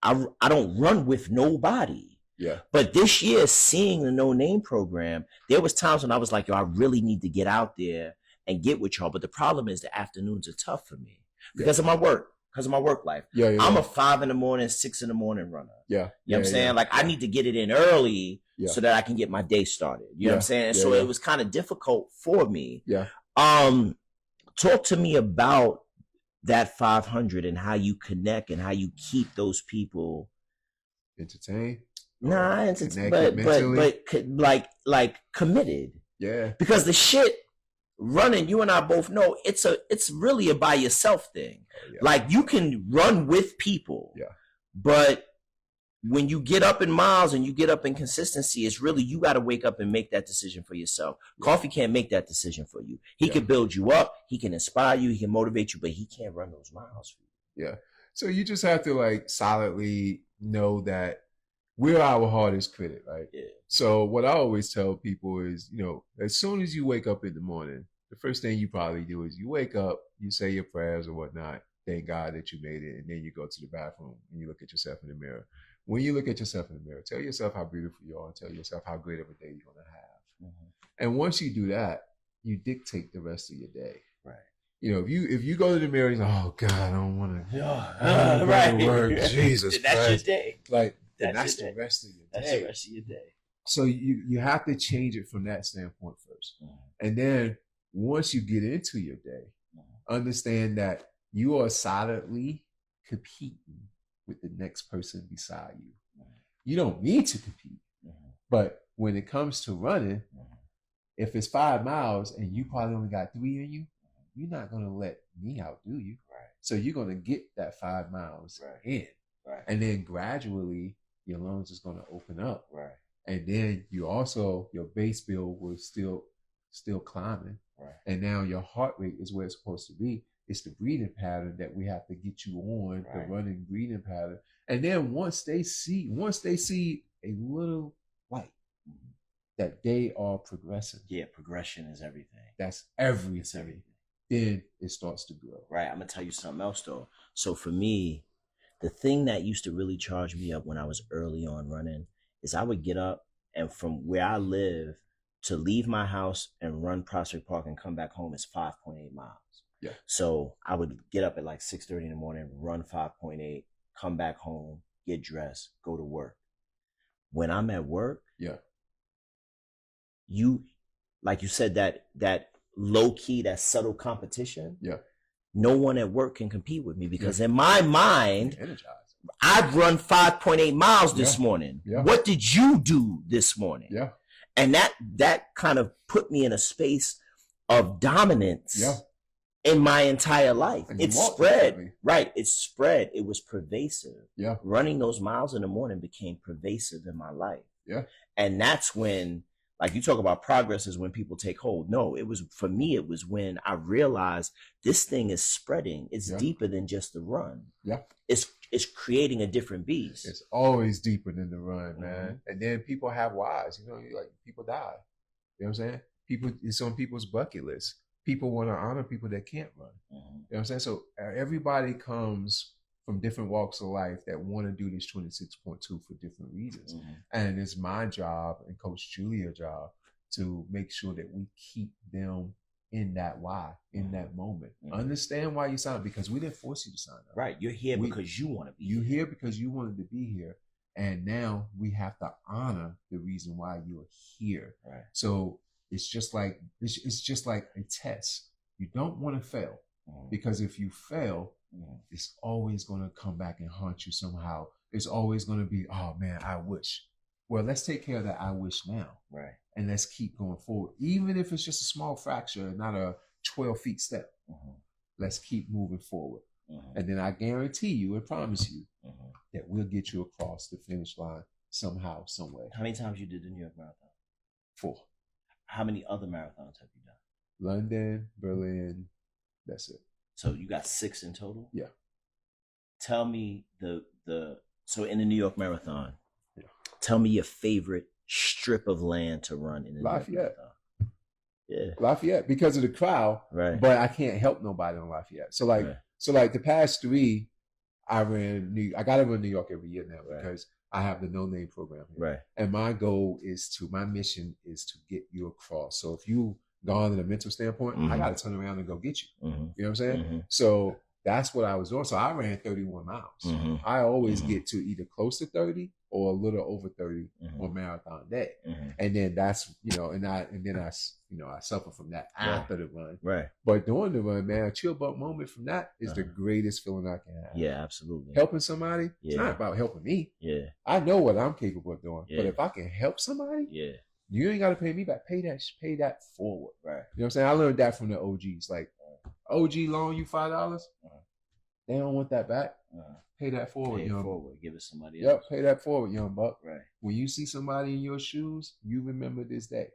I don't run with nobody. Yeah. But this year, seeing the Noname program, there was times when I was like, yo, I really need to get out there and get with y'all. But the problem is the afternoons are tough for me because of my work. Because of my work life. I'm a 5 a.m, 6 a.m runner. You know what I'm saying? Like I need to get it in early so that I can get my day started. You know what I'm saying? So it was kind of difficult for me. Talk to me about that 500 and how you connect and how you keep those people entertained. Nah, but like committed. Yeah. Because the shit running, you and I both know it's really a by yourself thing. Oh, yeah. Like you can run with people, but when you get up in miles and you get up in consistency, it's really you got to wake up and make that decision for yourself. Coffey can't make that decision for you. He can build you up, he can inspire you, he can motivate you, but he can't run those miles for you. Yeah. So you just have to like solidly know that we're our hardest critic, right? Yeah. So what I always tell people is, you know, as soon as you wake up in the morning, the first thing you probably do is you wake up, you say your prayers or whatnot, thank God that you made it, and then you go to the bathroom and you look at yourself in the mirror. When you look at yourself in the mirror, tell yourself how beautiful you are and tell yourself how great of a day you're going to have. Mm-hmm. And once you do that, you dictate the rest of your day. Right. You know, if you go to the mirror and you say, oh God, I don't want to work. Jesus Christ. That's your day. Like, that's the rest of your day. That's the rest of your day. So you have to change it from that standpoint first. Mm-hmm. And then once you get into your day, understand that you are solidly competing with the next person beside you. You don't need to compete. But when it comes to running, if it's 5 miles and you probably only got 3 in you, you're not going to let me outdo you. Right. So you're going to get that 5 miles in. Right. And then gradually your lungs is going to open up. Right. And then you also, your base build will still climbing. Right. And now your heart rate is where it's supposed to be. It's the breathing pattern that we have to get you on, the running breathing pattern. And then once they see a little light, that they are progressing. Yeah, progression is everything. That's everything. It's everything. Then it starts to grow. Right. I'm gonna tell you something else though. So for me, the thing that used to really charge me up when I was early on running is I would get up and from where I live to leave my house and run Prospect Park and come back home is 5.8 miles. Yeah. So I would get up at like 6:30 in the morning, run 5.8, come back home, get dressed, go to work. When I'm at work, you, like you said, that low key, that subtle competition. Yeah. No one at work can compete with me because in my mind, I've run 5.8 miles this morning. Yeah. What did you do this morning? Yeah. And that kind of put me in a space of dominance. Yeah. In my entire life. It spread. Right. It spread. It was pervasive. Yeah. Running those miles in the morning became pervasive in my life. Yeah. And that's when, like you talk about progress is when people take hold. No, it was, for me, it was when I realized this thing is spreading. It's deeper than just the run. Yeah. It's creating a different beast. It's always deeper than the run, man. And then people have whys, you know, like people die. You know what I'm saying? People, it's on people's bucket list. People want to honor people that can't run. You know what I'm saying? So everybody comes from different walks of life that want to do this 26.2 for different reasons. And it's my job and Coach Julia's job to make sure that we keep them in that why, in that moment. Understand why you signed up, because we didn't force you to sign up. Right. You're here because you want to be here. You're here because you wanted to be here. And now we have to honor the reason why you're here. Right. So it's just like a test. You don't want to fail because if you fail, it's always going to come back and haunt you somehow. It's always going to be, oh man, I wish. Well, let's take care of that I wish now. Right. And let's keep going forward. Even if it's just a small fracture, not a 12-feet step. Let's keep moving forward. And then I guarantee you and promise you that we'll get you across the finish line somehow, some way. How many times you did the New York Marathon? 4. How many other marathons have you done? London, Berlin, that's it. So you got 6 in total? Yeah. Tell me so in the New York Marathon, tell me your favorite strip of land to run in the Lafayette. New York Marathon. Yeah. Lafayette, because of the crowd, right? But I can't help nobody on Lafayette. So like the past 3, I gotta run New York every year now because I have the Noname program here. Right. And my mission is to get you across. So if you gone in a mental standpoint, I got to turn around and go get you. You know what I'm saying? So that's what I was doing. So I ran 31 miles. I always get to either close to 30 or a little over 30 on marathon day. And then that's, I suffer from that after the run. Right. But during the run, man, a chill bump moment from that is the greatest feeling I can have. Yeah, absolutely. Helping somebody, it's not about helping me. Yeah. I know what I'm capable of doing. Yeah. But if I can help somebody, You ain't got to pay me back. Pay that forward. Right. You know what I'm saying? I learned that from the OGs. Like, OG loan you $5. They don't want that back. Pay that forward, pay it young. Forward. Give it somebody Yep, else. pay that forward, young buck. Right. When you see somebody in your shoes, you remember this day.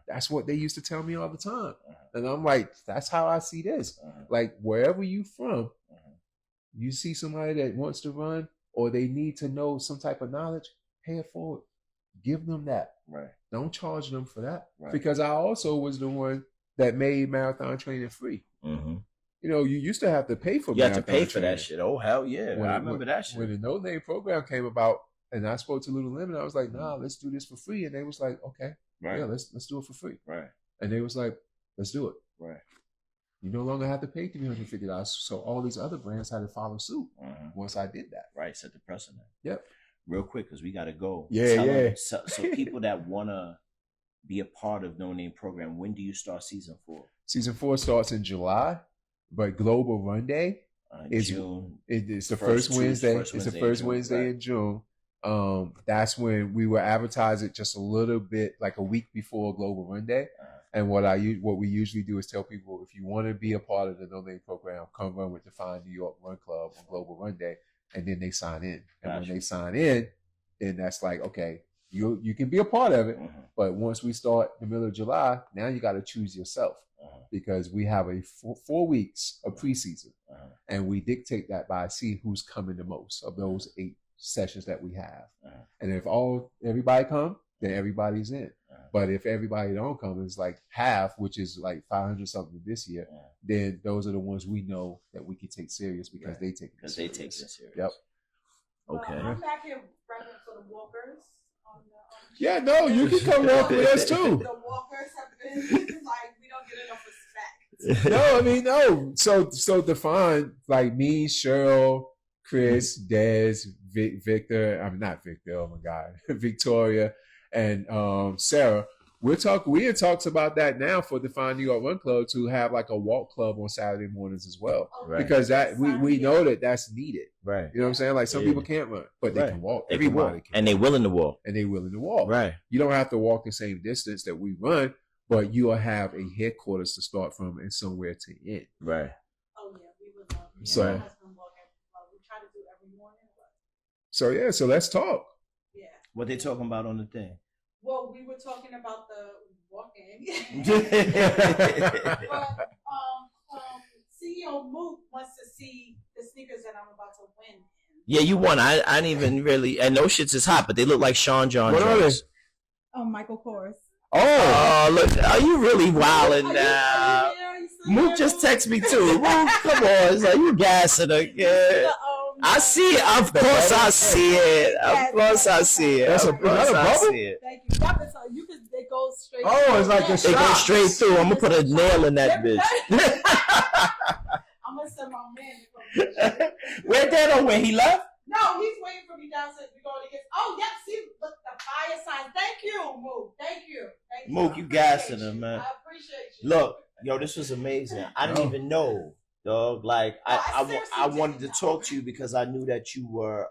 That's what they used to tell me all the time. And I'm like, that's how I see this. Like, wherever you from, you see somebody that wants to run or they need to know some type of knowledge, pay it forward. Give them that. Right. Don't charge them for that. Right. Because I also was the one that made marathon training free. You know, you used to have to pay for. You had to pay for that shit. Oh hell yeah! I remember that shit. When the Noname program came about, and I spoke to Lululemon, I was like, "Nah, let's do this for free." And they was like, "Okay, yeah, let's do it for free." Right. And they was like, "Let's do it." Right. You no longer have to pay $350. So all these other brands had to follow suit once I did that. Right. Set the precedent. Yep. Real quick, because we got to go. Yeah. So people that want to be a part of Noname program, when do you start season 4? Season 4 starts in July. But Global Run Day is June. It's the first Wednesday. It's the first Wednesday in June. That's when we will advertise it just a little bit, like a week before Global Run Day. And what we usually do is tell people, if you want to be a part of the Noname program, come run with Define New York Run Club on Global Run Day, and then they sign in. And when they sign in, then that's like, okay, you can be a part of it. But once we start the middle of July, now you got to choose yourself. Because we have a 4 weeks of preseason, and we dictate that by see who's coming the most of those 8 sessions that we have. And if everybody come, then everybody's in. But if everybody don't come, it's like half, which is like 500 something this year. Then those are the ones we know that we can take serious because they take it serious. They take it serious. Yep. Okay. I'm back here running for the walkers. Yeah, no, you can come walk with us too. The walkers have been like, we don't get enough respect. No, I mean, no. So Define, like me, Cheryl, Chris, Dez, Victor. I'm not Victor. Oh my God, Victoria, and Sarah. We had talked about that now for Define New York Run Club to have like a walk club on Saturday mornings as well, because that we know that's needed. Right. You know what I'm saying? Like some people can't run, but they can walk. Everybody can, and they're willing to walk. Right. You don't have to walk the same distance that we run, but you'll have a headquarters to start from and somewhere to end. Right. Oh yeah, we would love it. So. My husband walk we try to do every morning. So yeah, so let's talk. Yeah. What they talking about on the thing? Well, we were talking about the walking. But CEO Mook wants to see the sneakers that I'm about to win. Yeah, you won. I didn't even really. And those shits is hot, but they look like Sean John. What Jones. Are they? Michael Kors. Oh, look! Are you really wilding now? Mook just text me too. Mook, come on, it's like you gassing again. I see it. Of course, I see it. Of course, I see it. That's a bubble. Thank you. You can. It goes straight. Oh, it's like a shot. It goes straight through. I'm gonna put a nail in that bitch. I'm gonna send my man. Where Dano went? He left? No, he's waiting for me downstairs. We going to get. Oh, yep. See, look, the fire sign. Thank you, Mook. Thank you. Mook, you gassing him, man. I appreciate you. Look, yo, this was amazing. I didn't even know, dog. Like, I wanted to talk to you because I knew that you were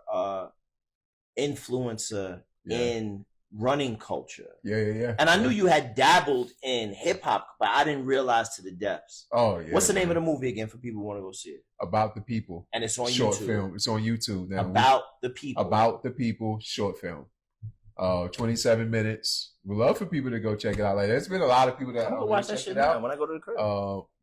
influencer in running culture. Yeah. And I knew you had dabbled in hip hop, but I didn't realize to the depths. Oh, yeah. What's the name of the movie again for people who want to go see it? About the People. And it's on short YouTube. Film. It's on YouTube now. About the People. About the People short film. 27 minutes. We love for people to go check it out. Like, there's been a lot of people that watch that shit now when I go to the crib.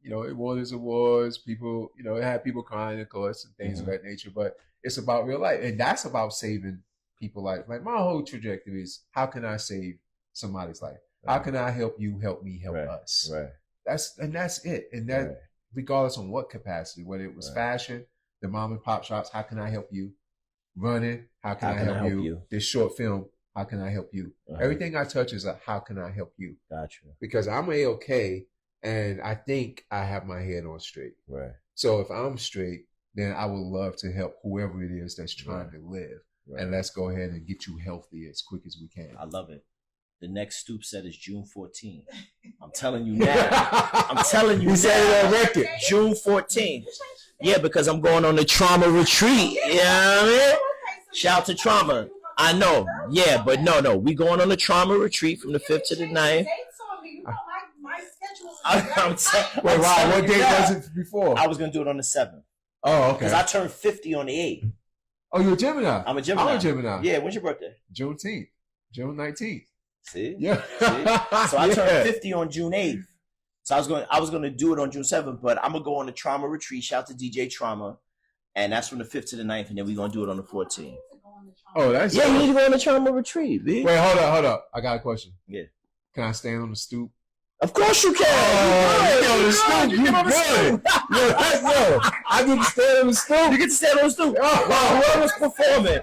You know, it won its awards. People, you know, it had people crying, of course, and things of that nature. But it's about real life, and that's about saving people life. Like my whole trajectory is, how can I save somebody's life? How can I help you, help me, help us? Right. That's it. And that regardless on what capacity, whether it was fashion, the mom and pop shops, how can I help you? Running, how can I help you? This short film, how can I help you? Everything I touch is a how can I help you? Gotcha. Because I'm A-OK, and I think I have my head on straight. Right. So if I'm straight, then I would love to help whoever it is that's trying to live. Right. And let's go ahead and get you healthy as quick as we can. I love it. The next Stoop set is June 14th. I'm telling you now. I'm telling you now. Said it on record. June 14th. Yeah, because I'm going on the trauma retreat. You know what I mean? Shout to trauma. I know. Yeah, but no. We going on a trauma retreat from the 5th to the 9th. My schedule is Wait, wow, what date was it before? I was going to do it on the 7th. Oh, okay. Because I turned 50 on the 8th. Oh, you're a Gemini? I'm a Gemini. I'm a Gemini. Yeah, when's your birthday? June 19th. See? Yeah. See? So I turned 50 on June 8th. So I was gonna do it on June 7th, but I'm gonna go on a trauma retreat. Shout out to DJ Trauma. And that's from the 5th to the 9th, and then we're gonna do it on the 14th. Oh, that's you need to go on a trauma retreat, B. Wait, hold up. I got a question. Yeah. Can I stand on the stoop? Of course you can. The stoop. You good. Yo, I get to stand on the stoop. You get to stand on the stoop. Whoever's performing.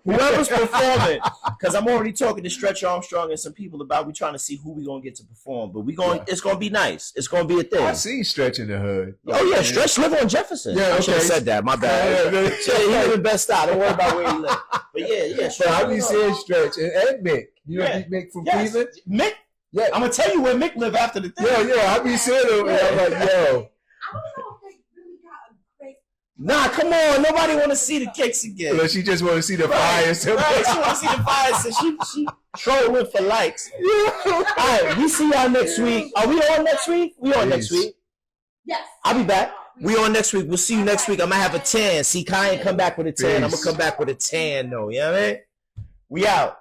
Because I'm already talking to Stretch Armstrong and some people about we trying to see who we gonna get to perform. But it's gonna be nice. It's gonna be a thing. I see Stretch in the hood. Oh yeah, Stretch live on Jefferson. Yeah, I should have said that. My bad. So he live in Best Style. Don't worry about where he live. But yeah. So I be seeing Stretch and Mick. You know Mick from Cleveland? Mick? Yeah. I'm gonna tell you where Mick live after the thing. Yeah. I be seeing him and I'm like, yo. I don't know if they really got a great. Nah, come on. Nobody want to see the kicks again. So she just want to see the fires. Right, she want to see the fires. So she trolling for likes. All right, we see y'all next week. Are we on next week? We on next week. Yes. I'll be back. We on next week. We'll see you next week. I'm going to have a 10. See, Kai ain't come back with a 10. I'm going to come back with a 10, though. You know what I mean? We out.